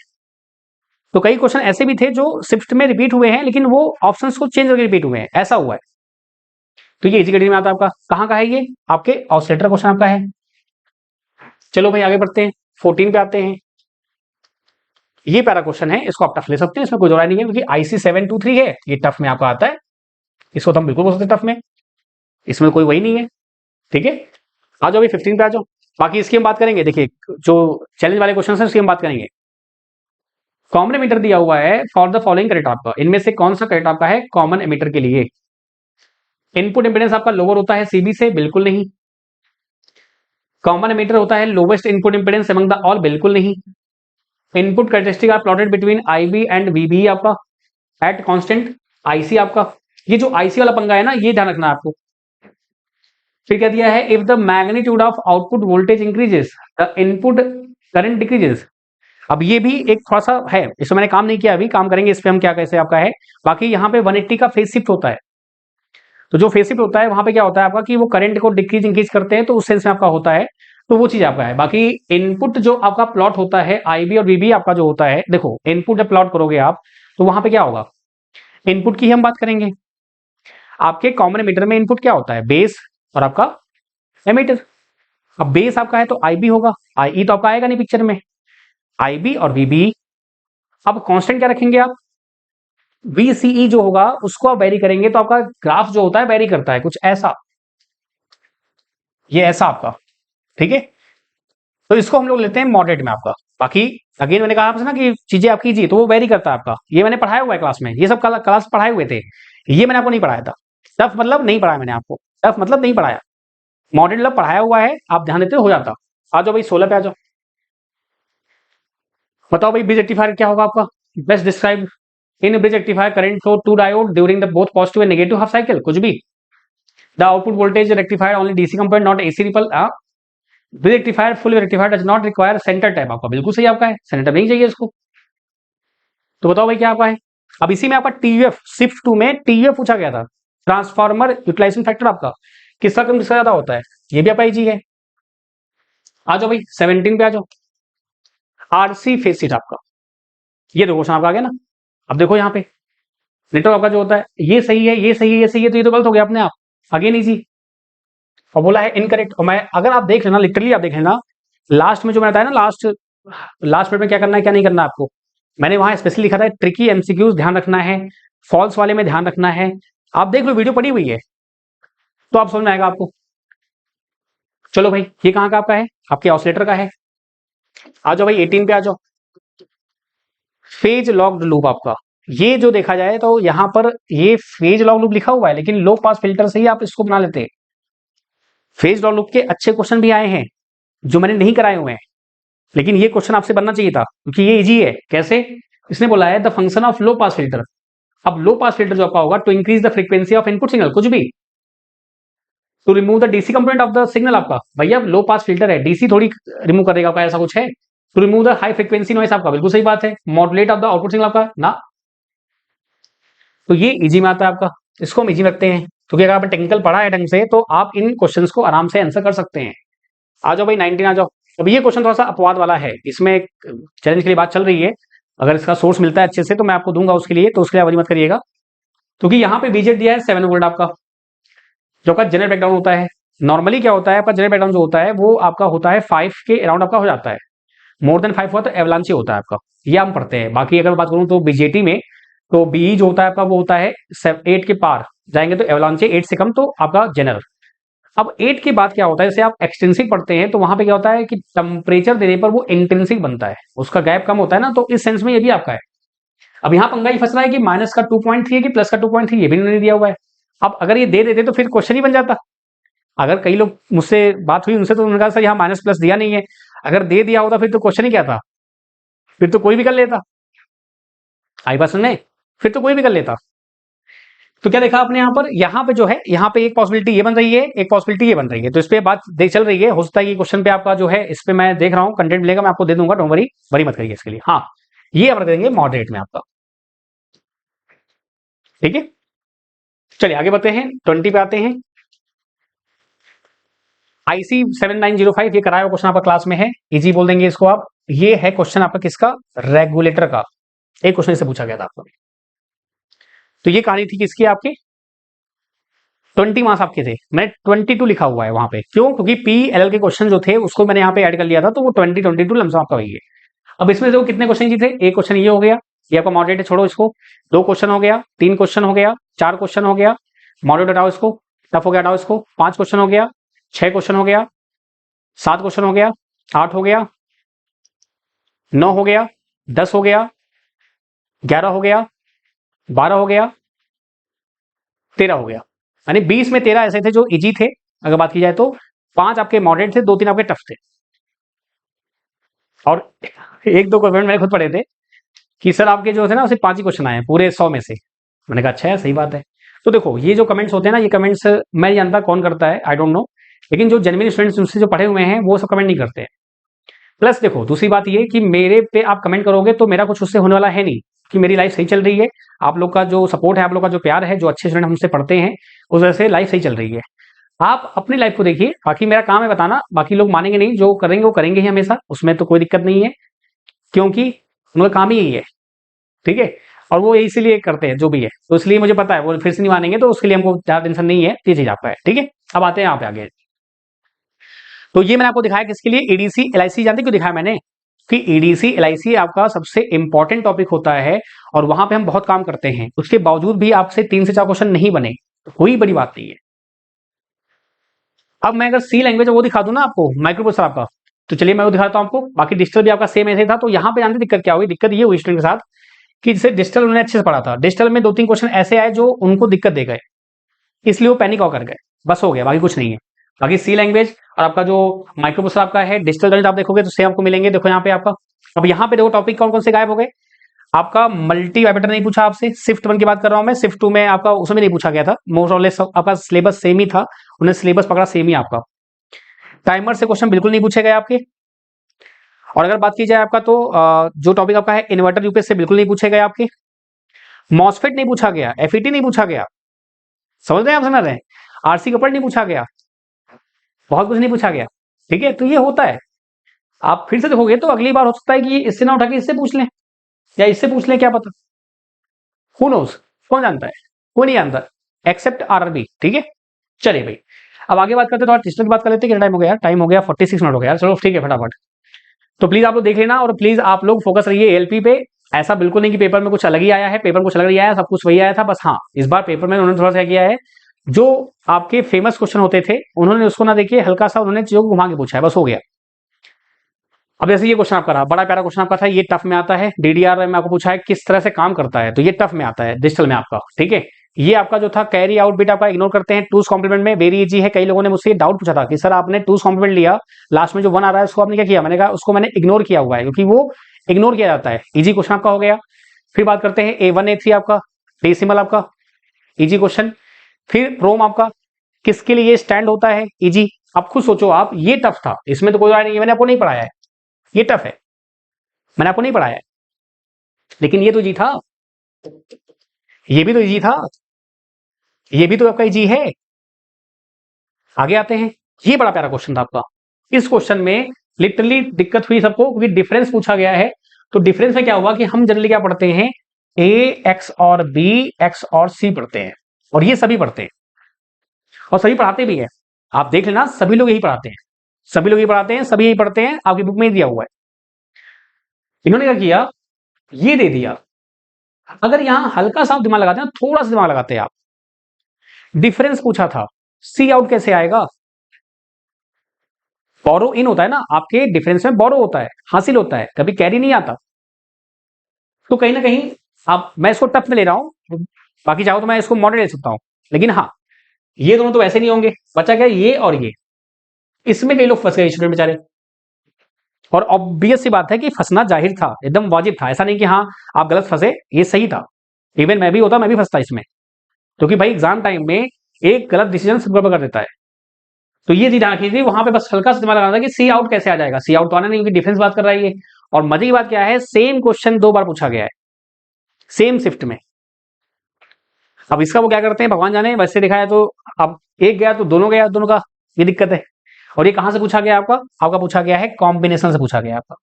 तो कई क्वेश्चन ऐसे भी थे जो शिफ्ट में रिपीट हुए हैं, लेकिन वो ऑप्शंस को चेंज करके रिपीट हुए हैं, ऐसा हुआ है। तो ये इसी कैटेगरी में आता है आपका, कहाँ का है ये, आपके ऑसिलेटर क्वेश्चन आपका है। चलो भाई आगे बढ़ते हैं, 14 पे आते हैं। ये पैरा क्वेश्चन है, इसको आप टफ ले सकते हैं, इसमें कोई दो राय नहीं है, क्योंकि IC 723 है, ये टफ में आपका आता है, इसको तो हम बिल्कुल बोल सकते हैं टफ में, इसमें कोई वही नहीं है, ठीक है। आ जाओ भाई 15 पे आ जाओ। बाकी इसकी हम बात करेंगे, देखिए जो चैलेंज वाले क्वेश्चन है उसकी हम बात करेंगे। कॉमन एमिटर दिया हुआ है फॉर द फॉलोइंग करेक्ट आपका, इनमें से कौन सा करेक्ट आपका है कॉमन एमिटर के लिए? इनपुट इंपेडेंस आपका लोअर होता है सीबी से, बिल्कुल नहीं। कॉमन एमिटर होता है lowest input impedance among the all, बिल्कुल नहीं। Input characteristic are plotted between IB and VB आपका एट कांस्टेंट आईसी आपका, ये जो आईसी वाला पंगा है ना, ये ध्यान रखना है आपको। फिर क्या दिया है, if the magnitude of output voltage increases the input current decreases. अब ये भी एक थोड़ा सा है, इसमें मैंने काम नहीं किया, अभी काम करेंगे इस पे हम क्या कैसे आपका है। बाकी यहाँ पे 180 का फेज शिफ्ट होता है, तो जो फेज शिफ्ट होता है वहां पे क्या होता है आपका कि वो करंट को डिक्रीज इंक्रीज करते हैं, तो उस सेंस में आपका होता है, तो वो चीज आपका है। बाकी इनपुट जो आपका प्लॉट होता है आईबी और वीबी आपका जो होता है, देखो इनपुट जब प्लॉट करोगे आप तो वहां पे क्या होगा, इनपुट की हम बात करेंगे। आपके कॉमन एमिटर में इनपुट क्या होता है, बेस और आपका एमिटर। अब बेस आपका है तो आईबी होगा, आई तो आपका आएगा नहीं पिक्चर में, आईबी और वीबी। अब कांस्टेंट क्या रखेंगे आप, वीसीई जो होगा उसको आप वेरी करेंगे, तो आपका ग्राफ जो होता है वेरी करता है कुछ ऐसा, ये ऐसा आपका, ठीक है। तो इसको हम लोग लेते हैं मॉडरेट में आपका। बाकी अगेन मैंने कहा आपसे ना कि चीजें आप कीजिए तो वो वेरी करता है आपका, ये मैंने पढ़ाया हुआ है क्लास में, ये सब क्लास पढ़ाए हुए थे, ये मैंने आपको नहीं पढ़ाया था। टफ मतलब नहीं पढ़ाया मैंने आपको, टफ मतलब नहीं पढ़ाया, मॉडरेट मतलब पढ़ाया हुआ है, आप ध्यान देते हो जाता। आ जाओ भाई 16 पे आ जाओ, बताओ भाई ब्रिज रेक्टिफायर क्या होगा आपका, best describe in bridge rectifier current flow to diode during the both positive and negative half cycle, कुछ भी। The output voltage rectifier only DC component not AC ripple. Bridge rectifier full rectifier does not require centre tap, आपका बिल्कुल सही आपका है, सेंटर नहीं चाहिए इसको। तो बताओ भाई क्या आपका है। अब इसी में आपका टीयूएफ शिफ्ट 2 में टीयूएफ पूछा गया था, ट्रांसफार्मर यूटिलाइजेशन फैक्टर आपका किसका कम किसका ज्यादा होता है, ये भी आपका इजी है। आ जाओ भाई 17 पे आ जाओ, आरसी फेज शिफ्ट आपका, ये दो क्वेश्चन आपका आ गया ना। अब देखो यहाँ पे नेटवर्क आपका जो होता है ये सही है, ये सही है, ये सही है, तो ये तो गलत हो गया अपने आप, अगेन इजी। और बोला है इनकरेक्ट, और मैं अगर आप देख लेना लिटरली आप देख लेना, लास्ट में जो मैंने बताया ना, लास्ट लास्ट मिनट में क्या करना है क्या नहीं करना है आपको, मैंने वहां स्पेशली लिखा था ट्रिकी एमसीक्यूज ध्यान रखना है, फॉल्स वाले में ध्यान रखना है। आप देख लो वीडियो पड़ी हुई है तो आप समझ में आएगा आपको। चलो भाई ये कहाँ का आपका है, आपके ऑसिलेटर का है। आ जाओ भाई 18 पे आ जाओ, फेज लॉक्ड लूप आपका, ये जो देखा जाए तो यहां पर ये फेज लॉक लूप लिखा हुआ है, लेकिन लो पास फिल्टर से ही आप इसको बना लेते हैं। फेज लॉक लूप के अच्छे क्वेश्चन भी आए हैं जो मैंने नहीं कराए हुए हैं, लेकिन ये क्वेश्चन आपसे बनना चाहिए था क्योंकि ये इजी है। कैसे, इसने बोला है the function of low pass filter. अब लो पास फिल्टर जो आपका होगा to increase the frequency of input signal, कुछ भी, to remove the DC component of the signal आपका, भैया लो पास फिल्टर है डीसी थोड़ी रिमूव करेगा आपका, ऐसा कुछ है। To remove the high frequency noise आपका, बिल्कुल सही बात है। Modulate of the output signal आपका ना, तो ये इजी में आता है आपका, इसको हम इजी रखते हैं क्योंकि अगर आपने टेक्निकल पढ़ा है ढंग से तो आप इन क्वेश्चंस को आराम से आंसर कर सकते हैं। आ जाओ भाई 19 आ जाओ। अब ये क्वेश्चन थोड़ा सा अपवाद वाला है, इसमें एक चैलेंज के लिए बात चल रही है, अगर इसका सोर्स मिलता है अच्छे से तो मैं आपको दूंगा उसके लिए, तो उसके लिए वरी मत करिएगा। क्योंकि यहाँ पे बीजेट दिया है 7 वोल्ट आपका, जो आपका जनरल ब्रेकडाउन होता है। नॉर्मली क्या होता है आपका जनरल ब्रेकडाउन जो होता है वो आपका होता है 5 के अराउंड आपका हो जाता है, मोर देन 5 हुआ तो एवलांची होता है आपका, ये हम पढ़ते हैं। बाकी अगर मैं बात करूं तो बीजेटी में तो बीई जो होता है आपका वो होता है 8 के पार जाएंगे तो एवलांची, 8 से कम तो आपका जनरल। अब 8 के बाद क्या होता है, जैसे आप एक्सटेंसिव पढ़ते हैं तो वहां पे क्या होता है कि टेम्परेचर देने पर वो इंटेंसिव बनता है, उसका गैप कम होता है ना, तो इस सेंस में ये भी आपका है। अब यहाँ पंगा ही फंस रहा है कि माइनस का 2.3 है कि प्लस का 2.3, ये भी नहीं दिया हुआ है। अब अगर ये दे देते तो फिर क्वेश्चन ही बन जाता। अगर कई लोग मुझसे बात हुई उनसे तो उन्होंने कहा सर यहाँ माइनस प्लस दिया नहीं है, अगर दे दिया होता फिर तो क्वेश्चन ही क्या था, फिर तो कोई भी कर लेता। आई बात सुनने, फिर तो कोई भी कर लेता। तो क्या देखा आपने यहाँ पे जो है यहाँ पे एक पॉसिबिलिटी ये बन रही है, एक पॉसिबिलिटी ये बन रही है, तो इस पे बात देख चल रही है। हो सकता है ये क्वेश्चन पे आपका जो है इस पे मैं देख रहा हूँ कंटेंट मिलेगा, मैं आपको दे दूंगा, डोंट वरी, वरी मत करिए इसके लिए। हाँ ये आप रख देंगे मॉडरेट में आपका, ठीक है। चलिए आगे बढ़ते हैं, 20 पे आते हैं। आईसी 7905, ये कराया हुआ क्वेश्चन आपका क्लास में है, इजी बोल देंगे इसको आप। ये है क्वेश्चन आपका किसका, रेगुलेटर का, एक क्वेश्चन इससे पूछा गया था आपको। तो ये कहानी थी किसकी, आपकी 20 मार्क्स आपके थे, मैंने 22 लिखा हुआ है वहां पे, क्यों, क्योंकि पी एल के क्वेश्चन जो थे उसको मैंने यहाँ पे ऐड कर लिया था, तो वो 22 लमसम आपका वही है। अब इसमें देखो कितने क्वेश्चन जी थे, एक क्वेश्चन ये हो गया, ये आपका मॉडरेट है, छोड़ो इसको। 2 क्वेश्चन हो गया, 3 क्वेश्चन हो गया, 4 क्वेश्चन हो गया, मॉडरेट हटाओ इसको, टफ हो गया हटाओ इसको, 5 क्वेश्चन हो गया, 6 क्वेश्चन हो गया, 7 क्वेश्चन हो गया, 8 हो गया, 9 हो गया, 10 हो गया, 11 हो गया, 12 हो गया, 13 हो गया। यानी 20 में 13 ऐसे थे जो इजी थे अगर बात की जाए तो, 5 आपके मॉडरेट थे, 2-3 आपके टफ थे। और 1-2 क्वेश्चन मैंने खुद पढ़े थे कि सर आपके जो थे ना सिर्फ 5 ही क्वेश्चन आए हैं पूरे 100 में से। मैंने कहा अच्छा है, सही बात है। तो देखो ये जो कमेंट्स होते हैं ना, ये कमेंट्स मैं जानता कौन करता है, आई डोंट नो, लेकिन जो जेन्युइन स्टूडेंट्स उनसे जो पढ़े हुए हैं वो सब कमेंट नहीं करते हैं। प्लस देखो दूसरी बात ये कि मेरे पे आप कमेंट करोगे तो मेरा कुछ उससे होने वाला है नहीं, कि मेरी लाइफ सही चल रही है, आप लोग का जो सपोर्ट है, आप लोग का जो प्यार है, जो अच्छे स्टूडेंट हमसे पढ़ते हैं, उस वजह से लाइफ सही चल रही है। आप अपनी लाइफ को देखिए, बाकी मेरा काम है बताना, बाकी लोग मानेंगे नहीं, जो करेंगे वो करेंगे ही हमेशा, उसमें तो कोई दिक्कत नहीं है, क्योंकि उनका काम ही यही है, ठीक है। और वो इसीलिए करते हैं जो भी है, तो इसलिए मुझे पता है वो फिर से नहीं मानेंगे, तो उसके लिए हमको ज्यादा टेंशन नहीं है, ये चीज आपका है, ठीक है। अब आते हैं यहाँ पे आगे। तो ये मैंने आपको दिखाया किसके लिए, ईडीसी एलआईसी। जानते क्यों दिखाया मैंने, कि ईडीसी एलआईसी आपका सबसे इंपॉर्टेंट टॉपिक होता है और वहां पे हम बहुत काम करते हैं, उसके बावजूद भी आपसे 3 से 4 क्वेश्चन नहीं बने, तो कोई बड़ी बात नहीं है। अब मैं अगर सी लैंग्वेज वो दिखा दूं ना आपको, माइक्रो प्रोसेसर आपका, तो चलिए मैं वो दिखाता हूं आपको। बाकी डिजिटल भी आपका सेम ऐसे था। तो यहाँ पे जानते दिक्कत क्या हुई, दिक्कत ये हुई स्टूडेंट के साथ कि जैसे डिजिटल उन्होंने अच्छे से पढ़ा था, डिजिटल में 2-3 क्वेश्चन ऐसे आए जो उनको दिक्कत दे गए, इसलिए वो पैनिक होकर गए, बस हो गया, बाकी कुछ नहीं है। बाकी सी लैंग्वेज और आपका जो माइक्रो प्रोसेसर आपका है, डिजिटल गणित आप देखोगे तो सेम आपको मिलेंगे। देखो यहाँ पे आपका, अब यहाँ पे देखो टॉपिक कौन कौन से गायब हो गए। आपका मल्टी वाइब्रेटर नहीं पूछा आपसे, शिफ्ट 1 की बात कर रहा हूं मैं, शिफ्ट 2 में आपका उसमें नहीं पूछा गया था, मोस्ट ऑफ लेस आपका सिलेबस सेम ही था, उन्हें सिलेबस पकड़ा सेम ही आपका। टाइमर से क्वेश्चन बिल्कुल नहीं पूछे गए आपके। और अगर बात की जाए आपका तो जो टॉपिक आपका है इन्वर्टर यूपीएस से बिल्कुल नहीं पूछे गए आपके। मॉसफेट नहीं पूछा गया, एफईटी नहीं पूछा गया, समझ रहे हैं आप, समझ रहे हैं, आरसी कपड़ नहीं पूछा गया, बहुत कुछ नहीं पूछा गया, ठीक है। तो ये होता है, आप फिर से देखोगे तो अगली बार हो सकता है कि इससे ना उठा के इससे पूछ लें, या इससे पूछ लें, क्या पता, हु नोस, कौन जानता है, कोई नहीं जानता एक्सेप्ट आरआरबी, ठीक है। चलिए भाई, अब आगे बात करते हैं, थोड़ा टेस्टर की बात कर लेते हैं। कितना टाइम हो गया यार, टाइम हो गया 46 मिनट हो गया यार, चलो ठीक है फटाफट। तो प्लीज आप लोग देख लेना, और प्लीज आप लोग फोकस रहिए एएलपी पे। ऐसा बिल्कुल नहीं कि पेपर में कुछ अलग ही आया है, पेपर में कुछ अलग नहीं आया, सब कुछ वही आया था, बस हाँ इस बार पेपर में उन्होंने थोड़ा सा किया है, जो आपके फेमस क्वेश्चन होते थे उन्होंने उसको ना देखिए, हल्का सा उन्होंने चीजों को घुमा के पूछा है, बस हो गया। अब जैसे ये क्वेश्चन आपका रहा, बड़ा प्यारा क्वेश्चन आपका था, ये टफ में आता है। डीडीआर में आपको पूछा है किस तरह से काम करता है, तो ये टफ में आता है डिजिटल में आपका, ठीक है। ये आपका जो था कैरी आउट बिट आपका इग्नोर करते हैं, टूज कॉम्प्लीमेंट में वेरी इजी है। कई लोगों ने मुझसे डाउट पूछा था कि सर आपने टूज कॉम्प्लीमेंट लिया, लास्ट में जो 1 आ रहा है उसको आपने क्या किया, मैंने कहा उसको मैंने इग्नोर किया हुआ है, क्योंकि वो इग्नोर किया जाता है। इजी क्वेश्चन आपका हो गया। फिर बात करते हैं A1 A3 आपका, डेसिमल आपका इजी क्वेश्चन। फिर रोम आपका किसके लिए स्टैंड होता है, इजी। आप खुद सोचो, आप ये टफ था, इसमें तो कोई राय नहीं है, मैंने आपको नहीं पढ़ाया है, ये टफ है, मैंने आपको नहीं पढ़ाया है, लेकिन ये तो इजी था, ये भी तो इजी था, ये भी तो आपका इजी है। आगे आते हैं, ये बड़ा प्यारा क्वेश्चन था आपका। इस क्वेश्चन में लिटरली दिक्कत हुई सबको, क्योंकि डिफरेंस पूछा गया है। तो डिफरेंस में क्या हुआ कि हम जनरली क्या पढ़ते हैं, ए एक्स और बी, एक्स और सी पढ़ते हैं, और ये सभी पढ़ते हैं, और सभी पढ़ाते भी है। आप देख लेना, सभी लोग यही पढ़ाते हैं, सभी लोग यही पढ़ाते हैं, सभी यही पढ़ते हैं, आपकी बुक में ही दिया हुआ है। इन्होंने क्या किया, ये दे दिया। अगर यहां हल्का सा दिमाग लगाते हैं, थोड़ा सा दिमाग लगाते हैं आप, डिफरेंस पूछा था, सी आउट कैसे आएगा, बोरो इन होता है ना आपके डिफरेंस में, बोरो होता है, हासिल होता है, कभी कैरी नहीं आता। तो कहीं ना कहीं आप, मैं इसको टफ में ले रहा हूं, बाकी चाहो तो मैं इसको मॉडरेट ले सकता हूं, लेकिन हाँ ये दोनों तो वैसे नहीं होंगे, बचा क्या ये और ये, इसमें कई लोग फंस गए स्टूडेंट बेचारे। और ऑब्वियस सी बात है कि फंसना जाहिर था, एकदम वाजिब था, ऐसा नहीं कि हाँ आप गलत फंसे, ये सही था। इवन मैं भी होता, मैं भी फंसता इसमें, क्योंकि भाई एग्जाम टाइम में एक गलत डिसीजन सब गड़बड़ कर देता है। तो ये चीज ध्यान रखी थी, वहां पे बस हल्का सा दिमाग लगाना था कि सी आउट कैसे आ जाएगा, सी आउट तो आना नहीं, क्योंकि डिफेंस बात कर रहा है ये। और मजे की बात क्या है, सेम क्वेश्चन 2 बार पूछा गया है, सेम शिफ्ट में। अब इसका वो क्या करते हैं भगवान जाने, वैसे दिखाया तो अब एक गया तो दोनों गया, दोनों का ये दिक्कत है। और ये कहां से पूछा गया आपका, आपका पूछा गया है कॉम्बिनेशन से पूछा गया आपका,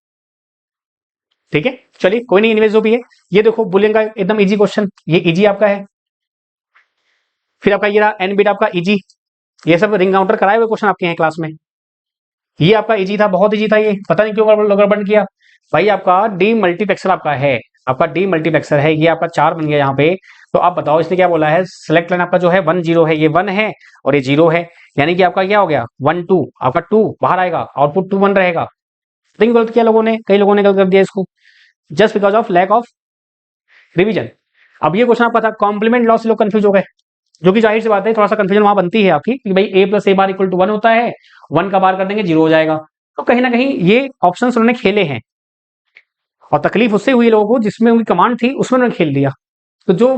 ठीक है। चलिए कोई नहीं, इनवेज जो भी है। ये देखो बुलियन का एकदम इजी क्वेश्चन, ये इजी आपका है। फिर आपका ये रहा एन बिट आपका इजी, ये सब रिंग काउंटर कराए हुए क्वेश्चन आपके हैं क्लास में। ये आपका इजी था, बहुत इजी था ये, पता नहीं क्यों गड़बड़ किया। भाई आपका डी मल्टीप्लेक्सर आपका है, आपका डी मल्टीप्लेक्सर है, ये आपका 4 बन गया यहाँ पे। तो आप बताओ इसने क्या बोला है, सिलेक्ट लाइन आपका जो है 1 0 है, ये 1 है और ये 0 है, यानी कि आपका क्या हो गया 1 2, आपका 2 बाहर आएगा, आउटपुट 2 1 रहेगा। लेकिन गलत किया लोगों ने, कई लोगों ने गलत कर दिया इसको, just because of lack of revision. अब ये क्वेश्चन आपका था, कॉम्प्लीमेंट लॉ से लोग कंफ्यूज हो गए, जो कि जाहिर सी बात है, थोड़ा सा कंफ्यूजन वहां बनती है आपकी कि भाई A plus A bar equal to 1 होता है, 1 का बार कर देंगे 0 हो जाएगा। तो कहीं ना कहीं ये ऑप्शन उन्होंने खेले हैं, और तकलीफ उससे हुई लोगों को जिसमें उनकी कमांड थी उसमें उन्होंने खेल दिया। तो जो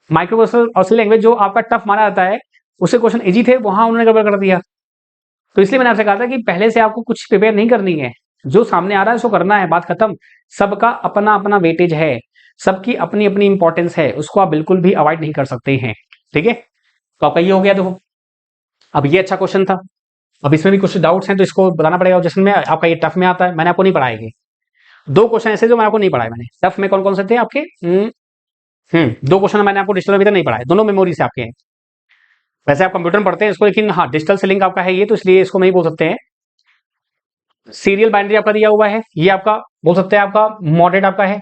माइक्रो प्रोसेसर लैंग्वेज जो आपका टफ माना जाता है, उससे क्वेश्चन इजी थे, वहां उन्होंने गड़बड़ कर दिया। तो इसलिए मैंने आपसे कहा था कि पहले से आपको कुछ प्रिपेयर नहीं करनी है, जो सामने आ रहा है उसको करना है, बात खत्म। सबका अपना अपना वेटेज है, सबकी अपनी अपनी इंपॉर्टेंस है, उसको आप बिल्कुल भी अवॉइड नहीं कर सकते हैं। ठीक है, तो आपका ये हो गया। देखो अब ये अच्छा क्वेश्चन था, अब इसमें भी कुछ डाउट्स हैं तो इसको बताना पड़ेगा। ऑब्जेक्शन में आपका ये टफ में आता है, मैंने आपको नहीं पढ़ाएंगे। दो क्वेश्चन ऐसे जो मैंने आपको नहीं पढ़ाए, मैंने टफ में कौन कौन से थे आपके, दो क्वेश्चन मैंने आपको डिजिटल अभी तक नहीं पढ़ाए, दोनों मेमोरी से आपके हैं। वैसे आप कंप्यूटर में पढ़ते हैं इसको, लेकिन हाँ डिजिटल से लिंक आपका है ये, तो इसलिए इसको नहीं बोल सकते हैं। सीरियल बाइनरी आपका दिया हुआ है, ये आपका बोल सकते हैं आपका मॉडरेट आपका है।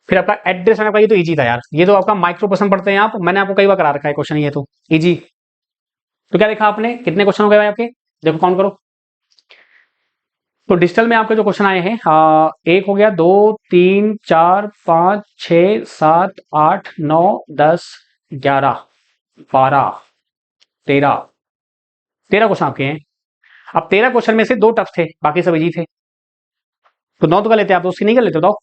फिर आपका एड्रेस आपका, ये तो इजी था यार, ये तो आपका माइक्रो पर्सन पढ़ते हैं आप, मैंने आपको कई बार करा रखा है क्वेश्चन, ये तो इजी। तो क्या देखा आपने, कितने क्वेश्चन हो गए भाई आपके, देखो काउंट करो। तो डिजिटल में आपके जो क्वेश्चन आए हैं, एक हो गया, 2 3 4 5 6 7 8 9 10 11 12 13 क्वेश्चन आपके हैं। अब 13 क्वेश्चन में से 2 टफ थे, बाकी सब इजी थे। तो 9 तो कर लेते आप, तो उसकी नहीं कर लेते बताओ।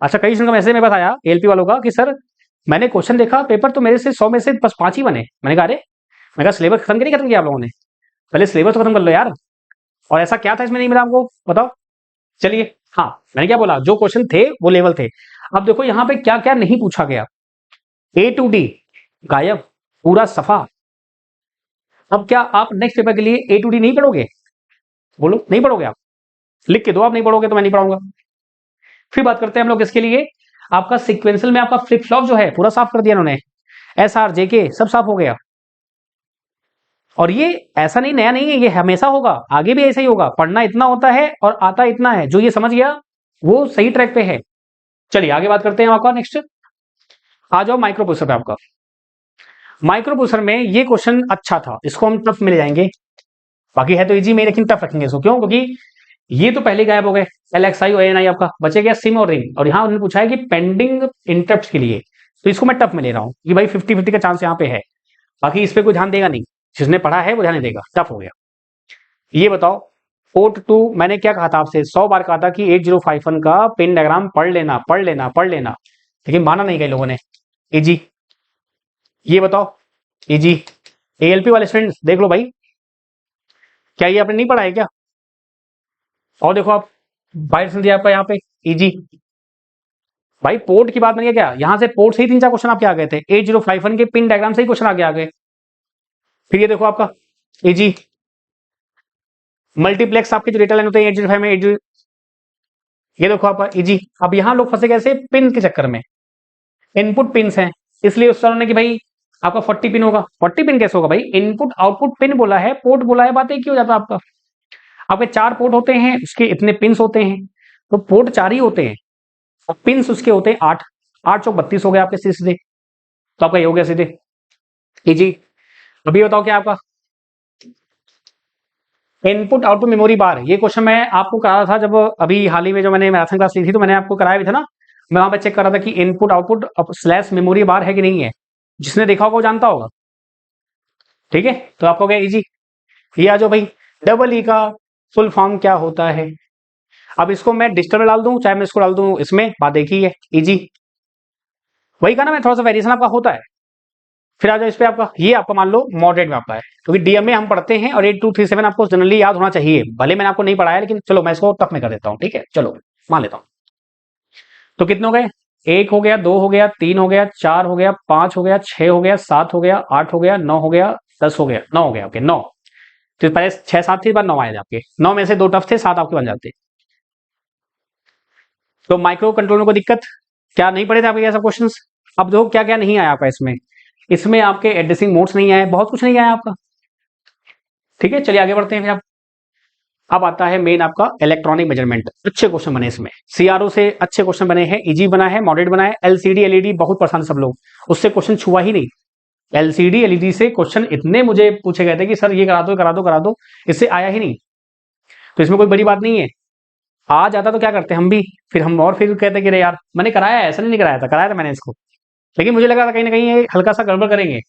अच्छा, कई का मैसेज मेरे पास आया एलपी वालों का कि सर मैंने क्वेश्चन देखा पेपर, तो मेरे से 100 में से बस 5 ही बने। मैंने कहा अरे, मैं कहा सिलेबस खत्म नहीं खत्म किया आप लोगों ने, पहले सिलेबस तो खत्म कर लो यार। और ऐसा क्या था इसमें नहीं मिला आपको बताओ। चलिए, हाँ मैंने क्या बोला, जो क्वेश्चन थे वो लेवल थे। अब देखो यहाँ पे क्या क्या नहीं पूछा गया, ए टू डी गायब, पूरा सफा। अब क्या आप नेक्स्ट पेपर के लिए ए टू डी नहीं पढ़ोगे, बोलो नहीं पढ़ोगे आप, लिख के दो, आप नहीं पढ़ोगे तो मैं नहीं पढ़ाऊंगा। फिर बात करते हैं हम लोग इसके लिए, आपका सिक्वेंशियल में आपका फ्लिप फ्लॉप जो है पूरा साफ कर दिया इन्होंने, एस आर जे के सब साफ हो गया। और ये ऐसा नहीं, नया नहीं है, ये हमेशा होगा, आगे भी ऐसा ही होगा। पढ़ना इतना होता है और आता इतना है, जो ये समझ गया वो सही ट्रैक पे है। चलिए आगे बात करते हैं आपका नेक्स्ट। आ जाओ माइक्रो प्रोसेसर पे। आपका माइक्रो प्रोसेसर में ये क्वेश्चन अच्छा था, इसको हम टफ में ले जाएंगे, बाकी है तो इजी में, लेकिन टफ रखेंगे इसको। क्यों, क्योंकि ये तो पहले गायब हो गए, LXI और ANI आपका बचे गया सिम और रिंग। और यहाँ उन्होंने पूछा है कि पेंडिंग इंटरप्ट के लिए, तो इसको मैं टफ में ले रहा हूँ कि भाई 50-50 का चांस यहाँ पे है। बाकी इस पे कोई ध्यान देगा नहीं, जिसने पढ़ा है वो ध्यान नहीं देगा, टफ हो गया। ये बताओ, पोर्ट 2 मैंने क्या कहा था आपसे, 100 बार कहा था कि 8051 का पिन डायग्राम पढ़ लेना पढ़ लेना पढ़ लेना, लेकिन माना नहीं गए लोगों ने। इजी, ये बताओ इजी। ALP वाले स्टूडेंट्स देख लो भाई, क्या ये आपने नहीं पढ़ा है क्या। और देखो आप बाइट दिया आपका यहाँ पे, इजी। भाई पोर्ट की बात नहीं है क्या, यहां से पोर्ट से ही 3-4 क्वेश्चन आपके आ गए थे, 8051 के पिन डायग्राम से ही क्वेश्चन आगे आ गए। फिर ये देखो आपका इजी, मल्टीप्लेक्स आपके जो डेटा लाइन होते हैं 805 में 80, ये देखो आपका इजी। अब यहां लोग फंसे कैसे, पिन के चक्कर में, इनपुट पिन हैं, इसलिए उस सर ने कि भाई आपका 40 पिन होगा। 40 पिन कैसे होगा भाई, इनपुट आउटपुट पिन बोला है, पोर्ट बोला है, बात एक ही हो जाता है आपका। आपके 4 पोर्ट होते हैं, उसके इतने पिन होते हैं, तो पोर्ट 4 ही होते हैं और पिन उसके होते हैं 8, 8 चौक 32 हो गए आपके सीधे। तो आपका ये हो गया सीधे इजी। अभी बताओ क्या आपका इनपुट आउटपुट मेमोरी बार, ये क्वेश्चन मैं आपको करा रहा था जब अभी हाल ही में जो मैंने मैराथन क्लास ली थी, तो मैंने आपको कराया भी था ना, मैं वहां पे चेक कर रहा था कि इनपुट आउटपुट स्लैश मेमोरी बार है कि नहीं है। जिसने देखा होगा वो जानता होगा, ठीक है। तो आपको क्या इजी, ये आ जाओ भाई, डबल ई का फुल फॉर्म क्या होता है। अब इसको मैं डिजिटल में डाल दूं, चाहे मैं इसको डाल दूं इसमें, बात देखी है, इजी। वही का ना, मैं थोड़ा सा वेरिएशन आपका होता है। फिर आ जाओ इस पे, आपका ये आपका मान लो मॉडरेट में आपका है, क्योंकि डीएमए हम पढ़ते हैं और 8237 आपको जनरली याद होना चाहिए, भले मैंने आपको नहीं पढ़ाया, लेकिन चलो मैं इसको टफ में कर देता हूँ, ठीक है, चलो मान लेता हूँ। तो कितने हो गए, 1 हो गया, 2 हो गया, 3 हो गया, 4 हो गया, 5 हो गया, 6 हो गया, 7 हो गया, 8 हो गया, 9 हो गया, 10 हो गया, 9 हो गया आपके 9। तो पहले 6-7 थे, बाद 9 आए आपके, 9 में से 2 टफ थे, 7 आपके बन जाते। तो माइक्रो कंट्रोलर में कोई दिक्कत, क्या नहीं पढ़े थे आपके सब क्वेश्चन। अब देखो क्या क्या नहीं आया आपका इसमें, इसमें आपके एड्रेसिंग मोड्स नहीं आए, बहुत कुछ नहीं आया आपका, ठीक है। चलिए आगे बढ़ते हैं फिर। अब आता है मेन आपका इलेक्ट्रॉनिक मेजरमेंट, अच्छे क्वेश्चन बने इसमें, सीआरओ से अच्छे क्वेश्चन बने हैं, इजी बना है, मॉडरेट बना है। एलसीडी एलईडी बहुत परेशान सब लोग, उससे क्वेश्चन छुआ ही नहीं। एलसीडी एलईडी से क्वेश्चन इतने मुझे पूछे गए थे कि सर ये करा दो करा दो करा दो, इससे आया ही नहीं। तो इसमें कोई बड़ी बात नहीं है, आ जाता तो क्या करते हम भी, फिर हम और फिर कहते कि अरे यार मैंने कराया है, ऐसा नहीं कराया था मैंने इसको, लेकिन मुझे लगा था कहीं ना कहीं ये हल्का सा गड़बड़ करेंगे।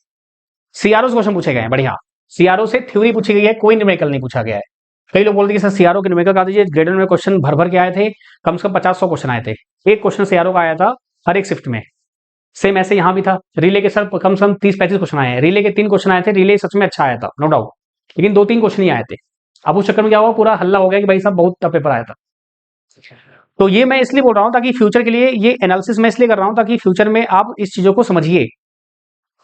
सीआरओ से क्वेश्चन पूछे गए हैं, बढ़िया। सीआरओ से थ्योरी पूछी गई है, कोई न्यूमेरिकल नहीं पूछा गया है। कई लोग बोलते हैं कि सर सीआरओ के न्यूमेरिकल करा दीजिए, ग्रेड 1 में क्वेश्चन भर भर के आए थे, कम से कम 50-100 क्वेश्चन आए थे। एक क्वेश्चन सीआरओ का आया था हर एक शिफ्ट में। सेम ऐसे यहाँ भी था। रिले के सर कम से कम 30-35 क्वेश्चन आए हैं, रिले के 3 क्वेश्चन आए थे, रिले सच में अच्छा आया था नो डाउट, लेकिन 2-3 क्वेश्चन ही आए थे। अब उस चक्कर में क्या हुआ, पूरा हल्ला हो गया कि भाई साहब बहुत टफ पेपर आया था। तो ये मैं इसलिए बोल रहा हूँ ताकि फ्यूचर के लिए ये एनालिसिस मैं इसलिए कर रहा हूँ ताकि फ्यूचर में आप इस चीजों को समझिए।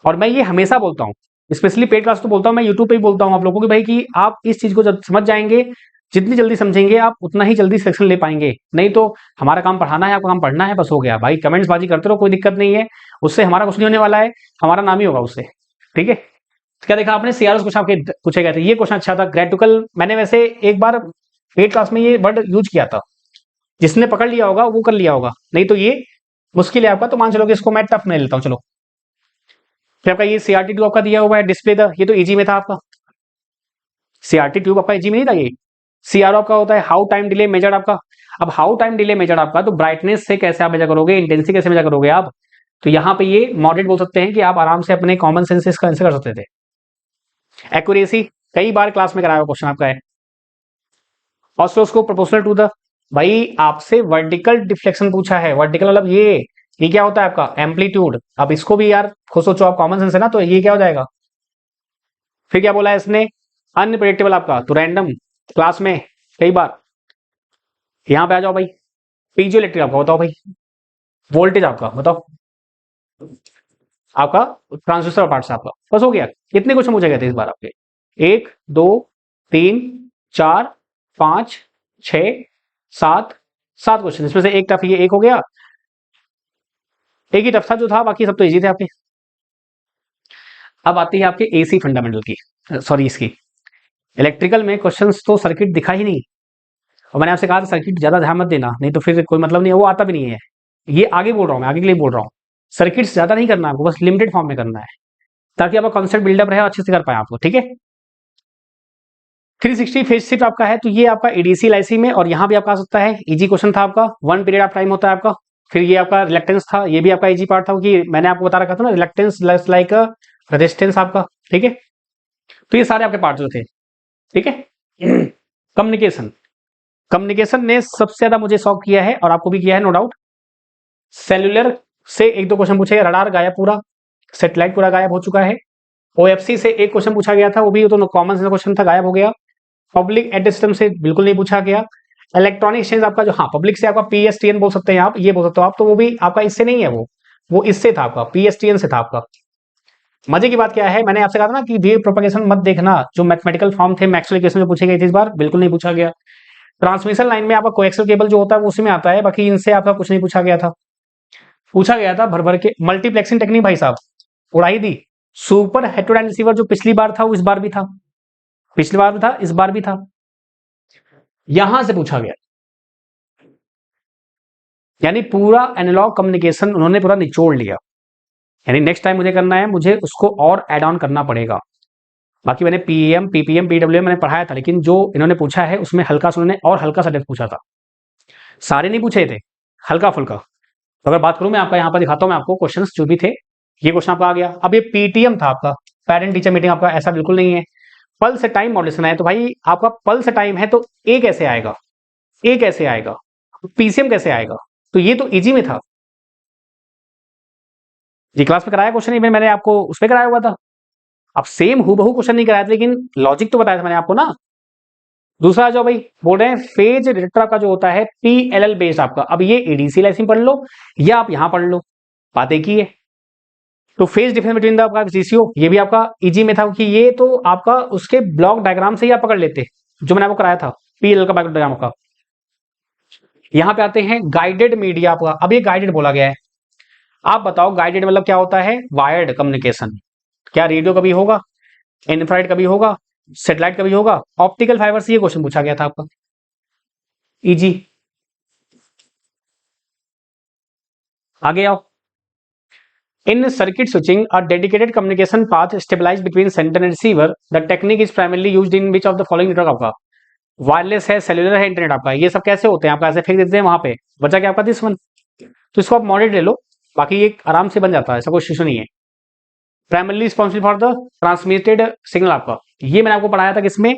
और मैं ये हमेशा बोलता हूँ, स्पेशली पेड क्लास तो बोलता हूँ, मैं यूट्यूब पे ही बोलता हूँ आप लोगों को कि भाई कि आप इस चीज को जब समझ जाएंगे, जितनी जल्दी समझेंगे आप उतना ही जल्दी सिलेक्शन ले पाएंगे। नहीं तो हमारा काम पढ़ाना है, आपका काम पढ़ना है, बस हो गया भाई, कमेंट्स बाजी करते रहो, कोई दिक्कत नहीं है, उससे हमारा कुछ नहीं होने वाला है, हमारा नाम ही होगा उससे। ठीक है। क्या देखा आपने, सीआरएस क्वेश्चन आपके पूछे गए थे, ये क्वेश्चन अच्छा था। ग्रेटिकल मैंने वैसे एक बार पेड क्लास में ये वर्ड यूज किया था, जिसने पकड़ लिया होगा वो कर लिया होगा, नहीं तो ये मुश्किल है आपका, तो मान चलो कि इसको मैं टफ नहीं लेता हूँ। चलो फिर आपका ये सीआरटी ट्यूब आपका दिया हुआ है डिस्प्ले द, ये तो इजी में था आपका। सीआरटी ट्यूब आपका इजी में नहीं था ये। सीआरओ आपका होता है हाउ टाइम डिले मेजर्ड आपका। अब हाउ टाइम डिले मेजर्ड आपका, तो ब्राइटनेस से कैसे आप मेजर करोगे, इंटेंसिटी कैसे मेजर करोगे आप, तो यहाँ पे ये मॉडरेट बोल सकते हैं कि आप आराम से अपने कॉमन सेंस से इसका आंसर कर सकते थे। एक्यूरेसी कई बार क्लास में कराया हुआ क्वेश्चन आपका है। ऑसिलोस्कोप प्रोपोर्शनल टू द, भाई आपसे वर्टिकल डिफ्लेक्शन पूछा है, वर्टिकल मतलब ये क्या होता है आपका एम्पलीट्यूड। अब इसको भी यार खुद सोचो, आप कॉमन सेंस है ना, तो ये क्या हो जाएगा। फिर क्या बोला है इसने, अनप्रेडिक्टेबल आपका, तो रैंडम क्लास में कई बार। यहां पे आ जाओ भाई, पीजो इलेक्ट्रिक आपका बताओ भाई, वोल्टेज आपका बताओ, आपका ट्रांजिस्टर पार्ट आपका, बस हो गया। कितने क्वेश्चन पूछे गए थे इस बार आपके, 1 2 3 4 5 6 7 7 क्वेश्चन, इसमें से एक टफ, ये एक हो गया, एक ही टफ था जो था, बाकी सब तो इजी थे आपके। अब आती है आपके एसी फंडामेंटल की, सॉरी इसकी, इलेक्ट्रिकल में क्वेश्चंस तो सर्किट दिखा ही नहीं, और मैंने आपसे कहा था सर्किट ज्यादा ध्यान मत देना, नहीं तो फिर कोई मतलब नहीं है, वो आता भी नहीं है। ये आगे बोल रहा हूँ, मैं आगे के लिए बोल रहा हूँ, सर्किट ज्यादा नहीं करना है आपको, बस लिमिटेड फॉर्म में करना है, ताकि आपका कॉन्सेप्ट बिल्डअप रहे, अच्छे से कर पाए आपको। ठीक है। 360 फेज शिफ्ट आपका है, तो ये आपका एडीसी एलआईसी में, और यहाँ भी आपका आ सकता है, इजी क्वेश्चन था आपका, 1 पीरियड ऑफ टाइम होता है आपका। फिर ये आपका रिलेक्टेंस था, ये भी आपका इजी पार्ट था, कि मैंने आपको बता रखा था ना, रिलेक्टेंस लाइक रेजिस्टेंस आपका। ठीक है। तो ये सारे आपके पार्ट जो थे। ठीक है। कम्युनिकेशन, कम्युनिकेशन ने सबसे ज्यादा मुझे शॉक किया है, और आपको भी किया है नो डाउट। सेल्यूलर से 1-2 क्वेश्चन पूछे, रडार गायब पूरा, सेटेलाइट पूरा गायब हो चुका है। ओएफसी से एक क्वेश्चन पूछा गया था, वो भी तो कॉमन सेंस क्वेश्चन था, गायब हो गया। पब्लिक एड्रेस सिस्टम से बिल्कुल नहीं पूछा गया। इलेक्ट्रॉनिक एक्सचेंज आपका जो, हाँ पब्लिक से आपका पीएसटीएन बोल सकते हैं आप, ये बोल सकते हो आप, तो वो भी आपका इससे नहीं है, वो इससे था आपका, पीएसटीएन से था आपका। मजे की बात क्या है, मैंने आपसे कहा था ना कि वेव प्रोपगेशन मत देखना, जो मैथमेटिकल फॉर्म थे मैक्सवेल इक्वेशन जो पूछे गए थे इस बार, बिल्कुल नहीं पूछा गया। ट्रांसमिशन लाइन में आपका कोएक्सियल केबल जो होता है वो उसी में आता है, बाकी इनसे आपका कुछ नहीं पूछा गया था। पूछा गया था भर भर के मल्टीप्लेक्सिंग टेक्निक, भाई साहब उड़ाई दी। सुपर हेटेरोडाइन रिसीवर जो पिछली बार था वो इस बार भी था, पिछली बार भी था, इस बार भी था, यहां से पूछा गया। यानी पूरा एनालॉग कम्युनिकेशन उन्होंने पूरा निचोड़ लिया। यानी नेक्स्ट टाइम मुझे करना है, मुझे उसको और ऐड ऑन करना पड़ेगा। बाकी मैंने पीएम पीपीएम पीडब्ल्यूएम मैंने पढ़ाया था, लेकिन जो इन्होंने पूछा है उसमें हल्का सा उन्होंने और हल्का सा डेप्थ पूछा था, सारे नहीं पूछे थे, हल्का फुल्का। तो अगर बात करूं मैं आपका, यहाँ पर दिखाता हूं मैं आपको क्वेश्चंस जो भी थे, ये क्वेश्चन आपका आ गया। अब ये पीटीएम था आपका, पेरेंट टीचर मीटिंग, आपका ऐसा बिल्कुल नहीं है। पल्स टाइम मॉड्यूलेशन है, तो भाई आपका पल्स टाइम है, तो ए कैसे आएगा, ए कैसे आएगा, पीसीएम कैसे आएगा, तो ये तो इजी में था। जी क्लास में कराया क्वेश्चन, मैंने आपको उस पर कराया हुआ था। अब सेम हूबहू क्वेश्चन नहीं कराया था, लेकिन लॉजिक तो बताया था मैंने आपको ना। दूसरा जो भाई बोल रहे हैं फेज डिटेक्टर का जो होता है पीएलएल बेस्ड आपका, अब ये एडीसी लाइसिंग पढ़ लो या आप यहां पढ़ लो, बात एक ही है। तो फेज डिफरेंस बिटवीन द आपका सीसीओ, ये भी आपका इजी में था, कि ये तो आपका उसके ब्लॉक डायग्राम से ही आप पकड़ लेते, जो मैंने आपको कराया था पीएलएल का ब्लॉक डायग्राम का। यहां पे आते हैं गाइडेड मीडिया आपका, अब ये गाइडेड बोला गया है। आप बताओ गाइडेड मतलब क्या होता है, वायर्ड कम्युनिकेशन। क्या रेडियो कभी होगा, इंफ्रारेड कभी होगा, सेटेलाइट कभी होगा, ऑप्टिकल फाइबर से ये क्वेश्चन पूछा गया था आपका, इजी। आगे आओ। In circuit switching a dedicated communication path stabilize between sender and receiver, the technique is primarily used in which of the following network आपका। वायरलेस है, सेल्युलर है, इंटरनेट आपका, ये सब कैसे होते हैं आपका, ऐसे फेंक देते हैं वहां पे, बचा क्या आपका दिस वन। तो इसको आप मॉडरेट ले लो, बाकी ये आराम से बन जाता है, ऐसा कोई इशू नहीं है। Primarily responsible for the transmitted signal आपका, ये मैंने आपको पढ़ाया था किसमें,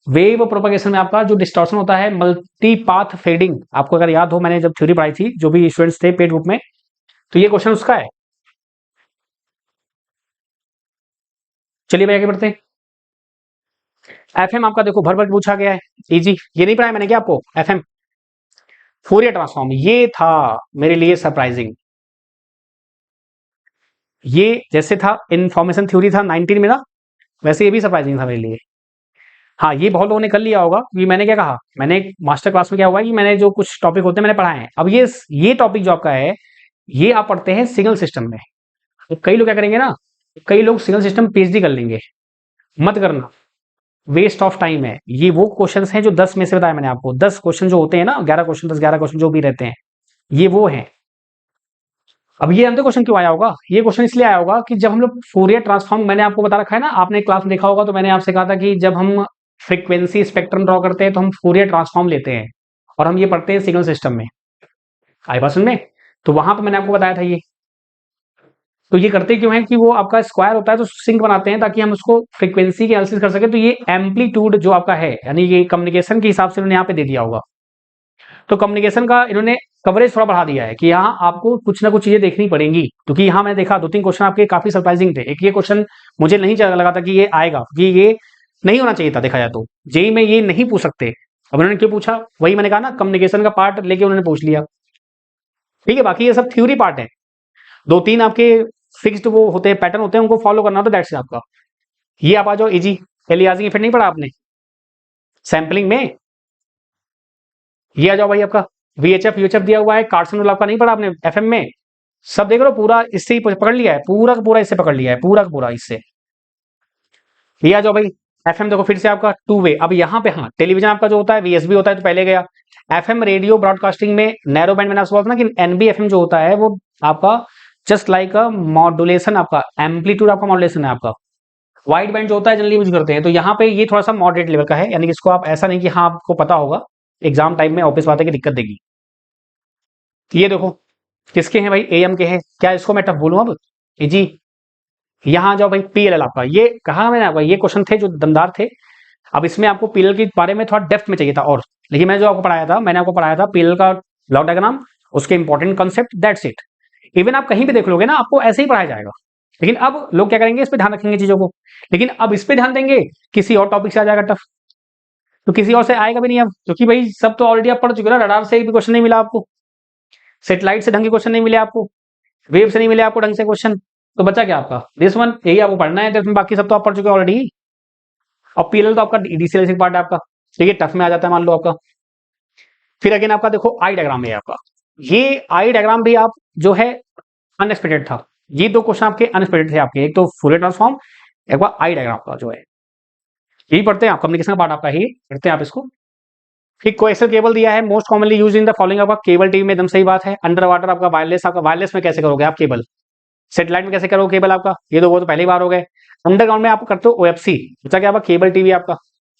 वेव प्रोपगेशन में आपका जो डिस्टॉर्शन होता है, मल्टी पाथ फेडिंग, आपको अगर याद हो मैंने जब थ्योरी पढ़ाई थी, जो भी स्टूडेंट्स थे पेड ग्रुप में, तो ये क्वेश्चन उसका है। चलिए भाई आगे बढ़ते हैं। एफएम आपका देखो भर भर के पूछा गया है, इजी, ये नहीं पढ़ाया मैंने क्या आपको, एफएम फोरियर ट्रांसफॉर्म, ये था मेरे लिए सरप्राइजिंग। ये जैसे था इन्फॉर्मेशन थ्योरी था 19 में ना, वैसे ये भी सरप्राइजिंग था मेरे लिए। हाँ, ये बहुत लोगों ने कर लिया होगा, कि मैंने क्या कहा, मैंने मास्टर क्लास में क्या हुआ कि मैंने जो कुछ टॉपिक होते हैं मैंने पढ़ाए हैं। अब ये टॉपिक जो आपका है, ये आप पढ़ते हैं सिग्नल सिस्टम में। तो कई लोग क्या करेंगे ना, कई लोग सिग्नल सिस्टम पीएचडी कर लेंगे, मत करना, वेस्ट ऑफ टाइम है। ये वो क्वेश्चंस हैं जो 10 में से बताया मैंने आपको, 10 क्वेश्चन जो होते हैं ना, 11 क्वेश्चन, 10-11 क्वेश्चन जो भी रहते हैं, ये वो हैं। अब ये अंतर क्वेश्चन क्यों आया होगा, ये क्वेश्चन इसलिए आया होगा कि जब हम लोग फोरियर ट्रांसफॉर्म, मैंने आपको बता रखा है ना, आपने क्लास में देखा होगा, तो मैंने आपसे कहा था कि जब हम फ्रीक्वेंसी स्पेक्ट्रम ड्रॉ करते हैं तो हम फोरियर ट्रांसफॉर्म लेते हैं, और हम ये पढ़ते हैं सिग्नल सिस्टम में, आई बात समझ में। तो वहां पर मैंने आपको बताया था ये। तो ये करते क्यों है कि वो आपका स्क्वायर होता है तो सिंक बनाते हैं, ताकि हम उसको फ्रीक्वेंसी की एनालिसिस कर सके। तो ये एम्पलीट्यूड जो आपका है, यानी ये कम्युनिकेशन के हिसाब से उन्होंने यहाँ पे दे दिया होगा, तो कम्युनिकेशन का इन्होंने कवरेज थोड़ा बढ़ा दिया है, कि यहाँ आपको कुछ ना कुछ चीजें देखनी पड़ेंगी, क्योंकि यहाँ मैंने देखा 2-3 क्वेश्चन आपके काफी सरप्राइजिंग थे। एक ये क्वेश्चन मुझे नहीं लगा था कि ये आएगा, क्योंकि ये नहीं होना चाहिए था, देखा जाए तो जेई में ये नहीं पूछ सकते। अब उन्होंने क्यों पूछा, वही मैंने कहा ना, कम्युनिकेशन का पार्ट लेके उन्होंने पूछ लिया। ठीक है, बाकी ये सब थ्योरी पार्ट है, 2-3 आपके फिक्स्ड वो होते हैं, पैटर्न होते हैं, उनको फॉलो करना होता है, दैट्स आपका। ये आप आ जाओ इजी, एलियासिंग इफेक्ट नहीं पढ़ा आपने सैंपलिंग में, ये आ जाओ भाई आपका वीएचएफ यूएचएफ दिया हुआ है, कार्सन रूल आपका नहीं पढ़ा आपने एफएम में, सब देख लो, पूरा इससे ही पकड़ लिया है, पूरा का पूरा इससे पकड़ लिया है, पूरा का पूरा इससे। ये आ जाओ भाई, एफएम देखो फिर से आपका टू वे। अब यहाँ पे हाँ, टेलीविजन आपका जो होता है वीएसबी होता है, तो पहले गया। एफएम रेडियो ब्रॉडकास्टिंग में नैरो बैंड, मैंने आपसे बोला था ना कि एनबी एफएम जो होता है वो आपका जस्ट लाइक अ मॉड्यूलेशन, आपका एम्पलीट्यूड आपका मॉड्यूलेशन है आपका। वाइड बैंड जो होता है जनरली यूज करते हैं, तो यहाँ पे ये थोड़ा सा मॉडरेट लेवल का है, यानी कि इसको आप ऐसा नहीं कि हाँ आपको पता होगा, एग्जाम टाइम में ऑफिस बातें की दिक्कत देगी। ये देखो किसके हैं भाई, एएम के हैं, क्या इसको मैं टफ बोलूं अब, जी। यहाँ जाओ भाई, पीएलएल आपका, ये कहा मैंने आपका, ये क्वेश्चन थे जो दमदार थे। अब इसमें आपको पीएलएल के बारे में थोड़ा डेप्थ में चाहिए था, और लेकिन मैंने जो आपको पढ़ाया था, मैंने आपको पढ़ाया था पीएलएल का ब्लॉक डायग्राम, उसके important concept, that's it. Even आप कहीं भी देख लोगे ना, आपको ऐसे ही पढ़ाया जाएगा। लेकिन अब लोग क्या करेंगे, इस पे ध्यान रखेंगे चीजों को, लेकिन अब इस पे ध्यान देंगे, किसी और टॉपिक से आ जाएगा टफ, तो किसी और से आएगा भी नहीं अब, क्योंकि भाई सब तो ऑलरेडी आप पढ़ चुके हो ना, रडार से एक भी क्वेश्चन नहीं मिला आपको, सेटेलाइट से ढंग के क्वेश्चन नहीं मिले आपको, वेव से नहीं मिले आपको ढंग से क्वेश्चन, तो बचा क्या आपका दिस वन, यही आपको पढ़ना है, तो बाकी सब तो आप पढ़ चुके हो ऑलरेडी। और पीएलएल तो आपका डीसीएल पार्ट है आपका, ठीक है, टफ में आ जाता है मान लो आपका। फिर अगेन आपका देखो आई डायग्राम है आपका, ये आई डायग्राम भी आप जो है अनएक्सपेक्टेड था, ये दो क्वेश्चन आपके अनएक्सपेक्टेड थे आपके, एक तो फूरियर ट्रांसफॉर्म, एक बार आई डायग्राम का जो है, यही पढ़ते हैं आप, कम्युनिकेशन का पार्ट आपका ही पढ़ते हैं आप इसको। फिर कोएक्सियल केबल दिया है, most commonly use in the following, आपका केबल टीवी में एकदम सही बात है। अंडर वाटर आपका वायरलेस, आपका वायरलेस में कैसे करोगे आप केबल, सेटेलाइट में कैसे करोगे केबल आपका, ये दो वो तो पहली बार हो गए। अंडरग्राउंड में आप करते हो ओएफसी, बचा क्या आपका केबल टीवी आपका,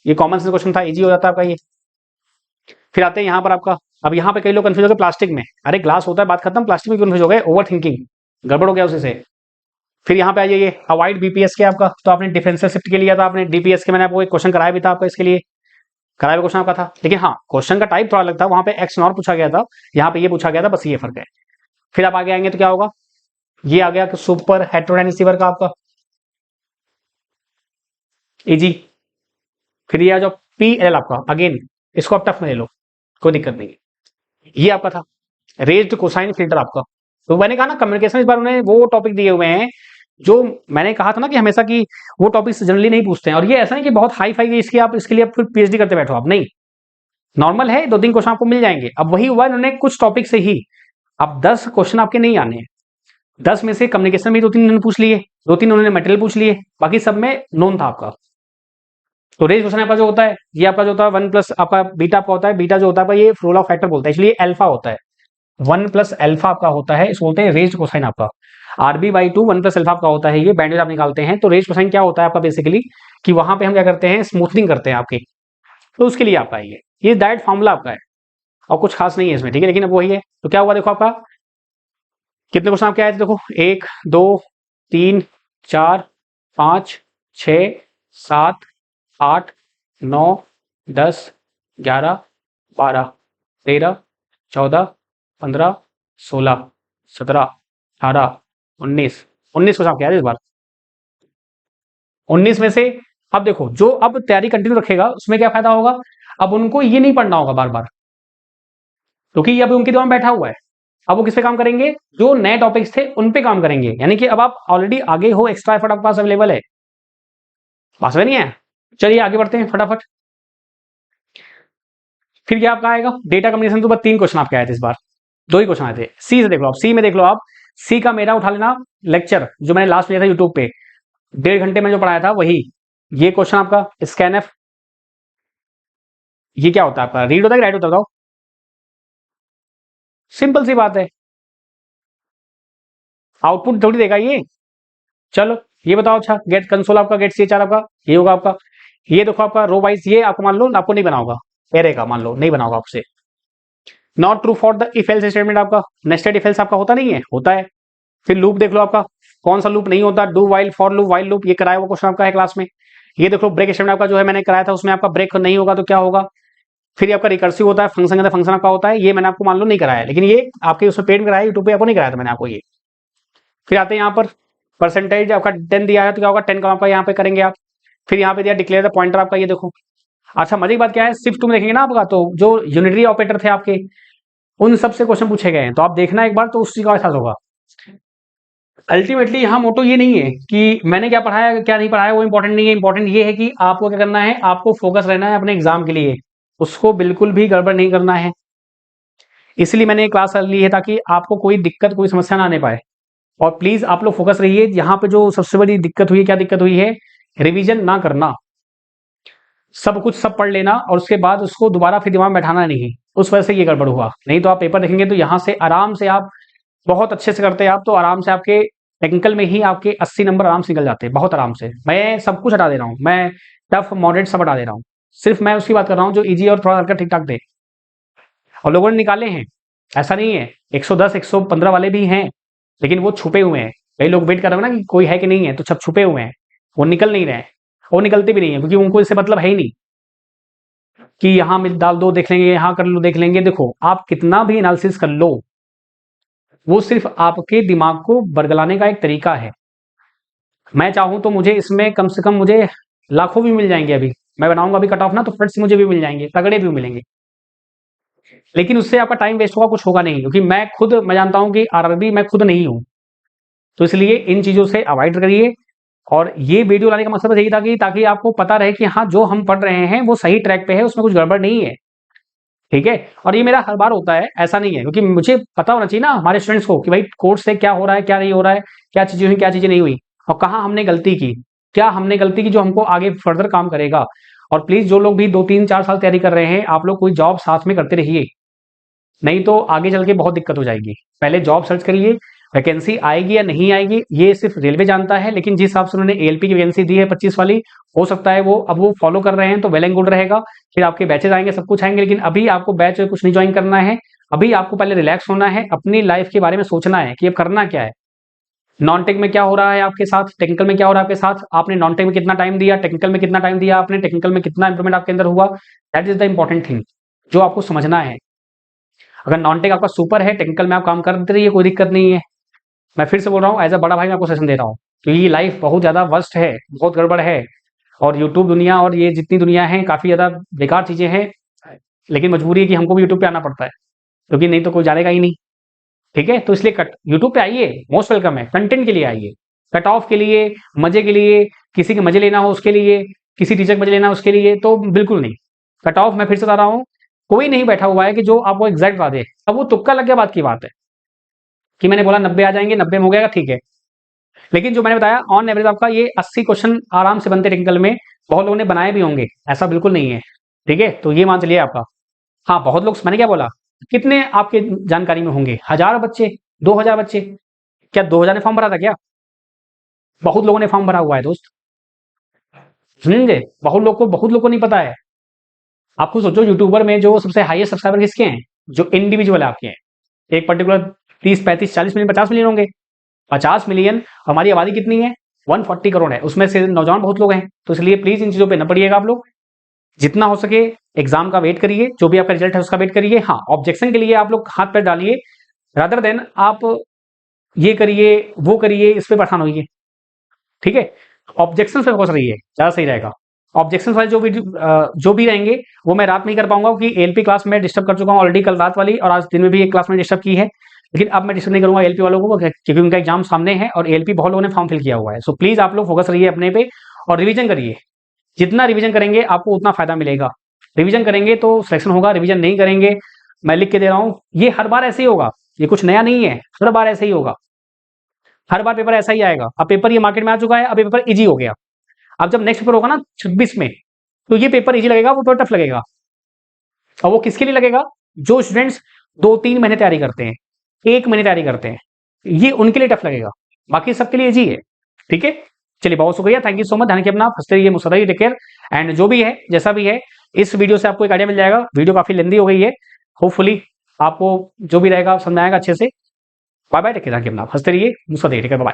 ये कॉमन सेंस क्वेश्चन था, इजी हो जाता है आपका ये। फिर आते हैं यहाँ पर आपका, अब यहाँ पे कई लोग कंफ्यूज हो गए प्लास्टिक में, अरे ग्लास होता है बात खत्म, प्लास्टिक में कंफ्यूज हो गए, ओवर थिंकिंग, गड़बड़ हो गया उसी से। फिर यहाँ पे आ जाइए अवॉइड बीपीएस के आपका, तो आपने डिफरेंशियल शिफ्ट के लिया था आपने, डीपीएस के मैंने आपको एक क्वेश्चन कराया भी था आपका, इसके लिए कराया हुआ क्वेश्चन आपका था, लेकिन हाँ क्वेश्चन का टाइप थोड़ा अलग था, वहां पे एक्स नॉर पूछा गया था, यहाँ पे ये पूछा गया था, बस ये फर्क है। फिर आप आगे आएंगे तो क्या होगा, ये आ गया सुपर हेटेरोडाइनमिक रिसीवर का आपका, इजी। फिर ये आ जाओ पीएल आपका, अगेन इसको आप टफ में ले लो, कोई दिक्कत नहीं। ये आपका था रेज्ड कोसाइन फिल्टर आपका, तो मैंने कहा ना कम्युनिकेशन इस बार उन्होंने वो टॉपिक दिए हुए हैं जो मैंने कहा था ना कि हमेशा की वो टॉपिक्स जनरली नहीं पूछते हैं, और ये ऐसा नहीं कि बहुत हाई फाई इसके आप इसके लिए आप फिर पीएचडी करते बैठो आप, नहीं, नॉर्मल है, 2-3 क्वेश्चन आपको मिल जाएंगे। अब वही हुआ इन्होंने कुछ टॉपिक से ही, अब 10 क्वेश्चन आपके नहीं आने हैं, 10 में से कम्युनिकेशन में 2-3 उन्होंने पूछ लिए, 2-3 उन्होंने मटेरियल पूछ लिए, बाकी सब में नोन था आपका। तो रेज क्वेश्चन आपका जो होता है, ये आपका जो होता है 1 प्लस आपका बीटा आपका होता है, बीटा जो होता है ये रोल ऑफ फैक्टर बोलता है, इसलिए अल्फा होता है, 1 प्लस अल्फा आपका होता है, इसको बोलते हैं रेज कोसाइन आपका। आरबी बाई 2 1 प्लस अल्फा आपका होता है, ये बैंडविड्थ आप निकालते हैं। तो रेज कोसाइन क्या होता है आपका बेसिकली, कि वहां पे हम क्या करते हैं, स्मूथनिंग करते हैं आपकी, तो उसके लिए आपका ये डायरेक्ट फॉर्मूला आपका है और कुछ खास नहीं है इसमें, ठीक है। लेकिन अब वही है, तो क्या हुआ देखो आपका कितने क्वेश्चन आपके आए थे देखो, 1 2 3 4 5 6 7 8 9 10 11 12 13 14 15 16 17 18 19 क्वेश्चन आपके आए थे इस बार। 19 में से अब देखो जो अब तैयारी कंटिन्यू रखेगा उसमें क्या फायदा होगा, अब उनको ये नहीं पढ़ना होगा बार बार, क्योंकि ये अभी उनके दिमाग में बैठा हुआ है। अब वो किस पे काम करेंगे, जो नए टॉपिक्स थे उन पे काम करेंगे, यानी कि अब आप ऑलरेडी आगे हो, एक्स्ट्रा एफर्ट आपके पास अवेलेबल है। पास में नहीं है, चलिए आगे बढ़ते हैं फटाफट। फिर क्या आपका आएगा डेटा कम्युनिकेशन के ऊपर 3 क्वेश्चन आपके आए थे इस बार, 2 ही क्वेश्चन आए थे। सी से देख लो आप, सी में देख लो आप, सी का मेरा उठा लेना लेक्चर जो मैंने लास्ट लिया था यूट्यूब पे, 1.5 घंटे में जो पढ़ाया था वही। ये क्वेश्चन आपका स्कैन एफ, ये क्या होता है आपका, रीड होता है कि राइट होता है बताओ, सिंपल सी बात है, आउटपुट थोड़ी देगा ये। चलो ये बताओ, अच्छा गेट कंसोल आपका, गेट सी एच आर आपका, ये होगा आपका। ये देखो आपका रो वाइज, ये आपको मान लो आपको नहीं बना होगा, एरे का मान लो नहीं बना होगा आपसे। Not true for the if else statement आपका, नेस्टेड इफ एल्स आपका होता नहीं है, होता है। फिर लूप देख लो आपका, कौन सा लूप नहीं होता, do while, for loop, while loop, ये कराया हुआ क्वेश्चन आपका है क्लास में। ये देखो ब्रेक स्टेटमेंट आपका जो है मैंने कराया था, उसमें आपका ब्रेक नहीं होगा तो क्या होगा। फिर ये आपका रिकर्सिव होता है, फंक्शन के अंदर फंक्शन आपका होता है, ये मैंने आपको मान लो नहीं कराया है, लेकिन ये आपके उसमें पेड में कराया, यूट्यूब पे आपको नहीं कराया था मैंने आपको ये। फिर आते हैं यहाँ पर, परसेंटेज आपका 10 दिया है तो क्या होगा 10 का आपका यहाँ पे करेंगे आप। फिर यहाँ पे दिया डिक्लेयर द पॉइंटर आपका, ये देखो। अच्छा मजे की बात क्या है, सिर्फ तुम देखेंगे ना आपका, तो जो यूनिटरी ऑपरेटर थे आपके उन सब से क्वेश्चन पूछे गए हैं, तो आप देखना एक बार तो उस चीज का एहसास होगा। अल्टीमेटली यहाँ मोटो ये नहीं है कि मैंने क्या पढ़ाया क्या नहीं पढ़ाया, वो इंपॉर्टेंट नहीं है। इंपॉर्टेंट ये है कि आपको क्या करना है, आपको फोकस रहना है अपने एग्जाम के लिए, उसको बिल्कुल भी गड़बड़ नहीं करना है। इसलिए मैंने ये क्लास ली है ताकि आपको कोई दिक्कत कोई समस्या ना आने पाए। और प्लीज आप लोग फोकस रहिए, यहाँ पे जो सबसे बड़ी दिक्कत हुई है, क्या दिक्कत हुई है, रिवीजन ना करना, सब कुछ सब पढ़ लेना और उसके बाद उसको दोबारा फिर दिमाग में बैठाना नहीं, उस वजह से ये गड़बड़ हुआ। नहीं तो आप पेपर देखेंगे तो यहाँ से आराम से आप बहुत अच्छे से करते हैं आप, तो आराम से आपके टेक्निकल में ही आपके 80 नंबर आराम से निकल जाते हैं, बहुत आराम से। मैं सब कुछ हटा दे रहा हूँ, मैं टफ मॉडरेट सब हटा दे रहा हूँ, सिर्फ मैं उसकी बात कर रहा हूँ जो इजी और थोड़ा हल्का ठीक ठाक दे। और लोगों ने निकाले हैं, ऐसा नहीं है, 110 115 वाले भी हैं, लेकिन वो छुपे हुए हैं। कई लोग वेट कर रहे हैं ना कि कोई है कि नहीं है, तो सब छुपे हुए हैं, वो निकल नहीं रहे हैं, वो निकलते भी नहीं है, क्योंकि उनको इससे मतलब है ही नहीं कि यहाँ में डाल दो देख लेंगे, यहाँ कर लो देख लेंगे। देखो आप कितना भी एनालिसिस कर लो, वो सिर्फ आपके दिमाग को बरगलाने का एक तरीका है। मैं चाहूं तो मुझे इसमें कम से कम मुझे लाखों भी मिल जाएंगे, अभी मैं बनाऊंगा अभी कट ऑफ ना, तो फ्रेंड्स मुझे भी मिल जाएंगे, तगड़े भी मिलेंगे, लेकिन उससे आपका टाइम वेस्ट होगा, कुछ होगा नहीं, क्योंकि मैं जानता हूं कि आरआरबी मैं खुद नहीं हूं। तो इसलिए इन चीजों से अवॉइड करिए। और ये वीडियो लाने का मकसद बस यही था कि ताकि आपको पता रहे कि हाँ जो हम पढ़ रहे हैं वो सही ट्रैक पे है, उसमें कुछ गड़बड़ नहीं है, ठीक है। और ये मेरा हर बार होता है, ऐसा नहीं है, क्योंकि मुझे पता होना चाहिए ना हमारे स्टूडेंट्स को कि भाई कोर्स से क्या हो रहा है क्या नहीं हो रहा है, क्या चीजें हुई क्या चीजें नहीं हुई, और कहाँ हमने गलती की, क्या हमने गलती की जो हमको आगे फर्दर काम करेगा। और प्लीज जो लोग भी 2 3 4 साल तैयारी कर रहे हैं, आप लोग कोई जॉब साथ में करते रहिए, नहीं तो आगे चल के बहुत दिक्कत हो जाएगी। पहले जॉब सर्च करिए, वैकेंसी आएगी या नहीं आएगी ये सिर्फ रेलवे जानता है, लेकिन जिस हिसाब से उन्होंने एएलपी की वैकेंसी दी है 25 वाली, हो सकता है वो अब वो फॉलो कर रहे हैं तो वेल एंड गुड रहेगा। फिर आपके बैचेज आएंगे, सब कुछ आएंगे, लेकिन अभी आपको बैच कुछ नहीं ज्वाइन करना है। अभी आपको पहले रिलैक्स होना है, अपनी लाइफ के बारे में सोचना है कि अब करना क्या है। नॉन टेक में क्या हो रहा है आपके साथ, टेक्निकल में क्या हो रहा है आपके साथ, आपने नॉन टेक में कितना टाइम दिया, टेक्निकल में कितना टाइम दिया आपने, टेक्निकल में कितना इंप्रूवमेंट आपके अंदर हुआ, that is the important thing जो आपको समझना है। अगर नॉन टेक आपका सुपर है, टेक्निकल में आप काम करते रहिए, कोई दिक्कत नहीं है। मैं फिर से बोल रहा हूँ, एज अ बड़ा भाई मैं आपको सेशन दे रहा हूँ, क्योंकि लाइफ बहुत ज्यादा वर्स्ट है, बहुत गड़बड़ है। और यूट्यूब दुनिया और ये जितनी दुनिया है काफी ज्यादा बेकार चीजें हैं, लेकिन मजबूरी है कि हमको भी यूट्यूब पे आना पड़ता है, क्योंकि नहीं तो कोई जानेगा ही नहीं, ठीक है। तो इसलिए कट यूट्यूब पे आइए, मोस्ट वेलकम है, कंटेंट के लिए आइए, कट ऑफ के लिए, मजे के लिए, किसी के मजे लेना हो उसके लिए, किसी टीचर के मजे लेना हो उसके लिए तो बिल्कुल नहीं। कट ऑफ मैं फिर से बता रहा हूँ, कोई नहीं बैठा हुआ है कि जो आपको एग्जैक्ट बता दे, अब वो तुक्का लग गया बात की बात है कि मैंने बोला 90 आ जाएंगे, 90 में हो गया ठीक है। लेकिन जो मैंने बताया ऑन एवरेज आपका ये 80 क्वेश्चन आराम से बनते टेक्निकल में, बहुत लोगों ने बनाए भी होंगे, ऐसा बिल्कुल नहीं है, ठीक है। तो ये मान चलिए आपका, हाँ बहुत लोग, मैंने क्या बोला, कितने आपके जानकारी में होंगे, 1000 बच्चे, 2000 बच्चे, क्या 2000 ने फॉर्म भरा था क्या, बहुत लोगों ने फॉर्म भरा हुआ है दोस्त, सुनेंगे, बहुत लोग को नहीं पता है। आप खुद सोचो, यूट्यूबर में जो सबसे हाईएस्ट सब्सक्राइबर किसके हैं? जो इंडिविजुअल आपके हैं, एक पर्टिकुलर 30, 35, 40 मिलियन, 50 मिलियन होंगे। 50 मिलियन, हमारी आबादी कितनी है? 140 करोड़ है, उसमें से नौजवान बहुत लोग हैं। तो इसलिए प्लीज इन चीजों पे न पड़िएगा आप लोग, जितना हो सके एग्जाम का वेट करिए, जो भी आपका रिजल्ट है उसका वेट करिए। हाँ, ऑब्जेक्शन के लिए आप लोग हाथ पैर डालिए, रादर देन आप ये करिए वो करिए, इस पे परेशान होइए, ठीक है? ऑब्जेक्शन पे फोकस रहिए, ज्यादा सही रहेगा। ऑब्जेक्शन वाले जो भी रहेंगे वो मैं रात में ही कर पाऊंगा, क्योंकि एलपी क्लास में डिस्टर्ब कर चुका हूँ ऑलरेडी, कल रात वाली, और आज दिन में भी एक क्लास में डिस्टर्ब की है। लेकिन अब मैं डिस्टर्ब नहीं करूंगा एलपी वालों को, क्योंकि उनका एग्जाम सामने है और एलपी बहुत लोगों ने फॉर्म फिल किया हुआ है। सो प्लीज आप लोग फोकस रहिए अपने पे और रिवीजन करिए। जितना रिवीजन करेंगे आपको उतना फायदा मिलेगा। रिवीजन करेंगे तो सिलेक्शन होगा, रिवीजन नहीं करेंगे, मैं लिख के दे रहा हूं, ये हर बार ऐसे ही होगा, ये कुछ नया नहीं है, हर बार ऐसे ही होगा, हर बार पेपर ऐसा ही आएगा। अब पेपर ये मार्केट में आ चुका है, अब ये पेपर इजी हो गया। अब जब नेक्स्ट पेपर होगा ना 26 में, तो ये पेपर इजी लगेगा, वो पेपर टफ लगेगा। और वो किसके लिए लगेगा? जो स्टूडेंट्स 2-3 महीने तैयारी करते हैं, 1 महीने तैयारी करते हैं, ये उनके लिए टफ लगेगा, बाकी सबके लिए इजी है। ठीक है, चलिए बहुत शुक्रिया, थैंक यू सो मच। ध्यान रखिए अपना, हंसते रहिए, मुस्कुराते रहिए, टेक केयर। एंड जो भी है जैसा भी है, इस वीडियो से आपको एक आइडिया मिल जाएगा। वीडियो काफी लेंदी हो गई है, होपफुली आपको जो भी रहेगा समझ में आएगा अच्छे से। बाय बाय, टेक केयर, हंसते रहिए, मुस्कुराते रहिए, टेक केयर, बाय।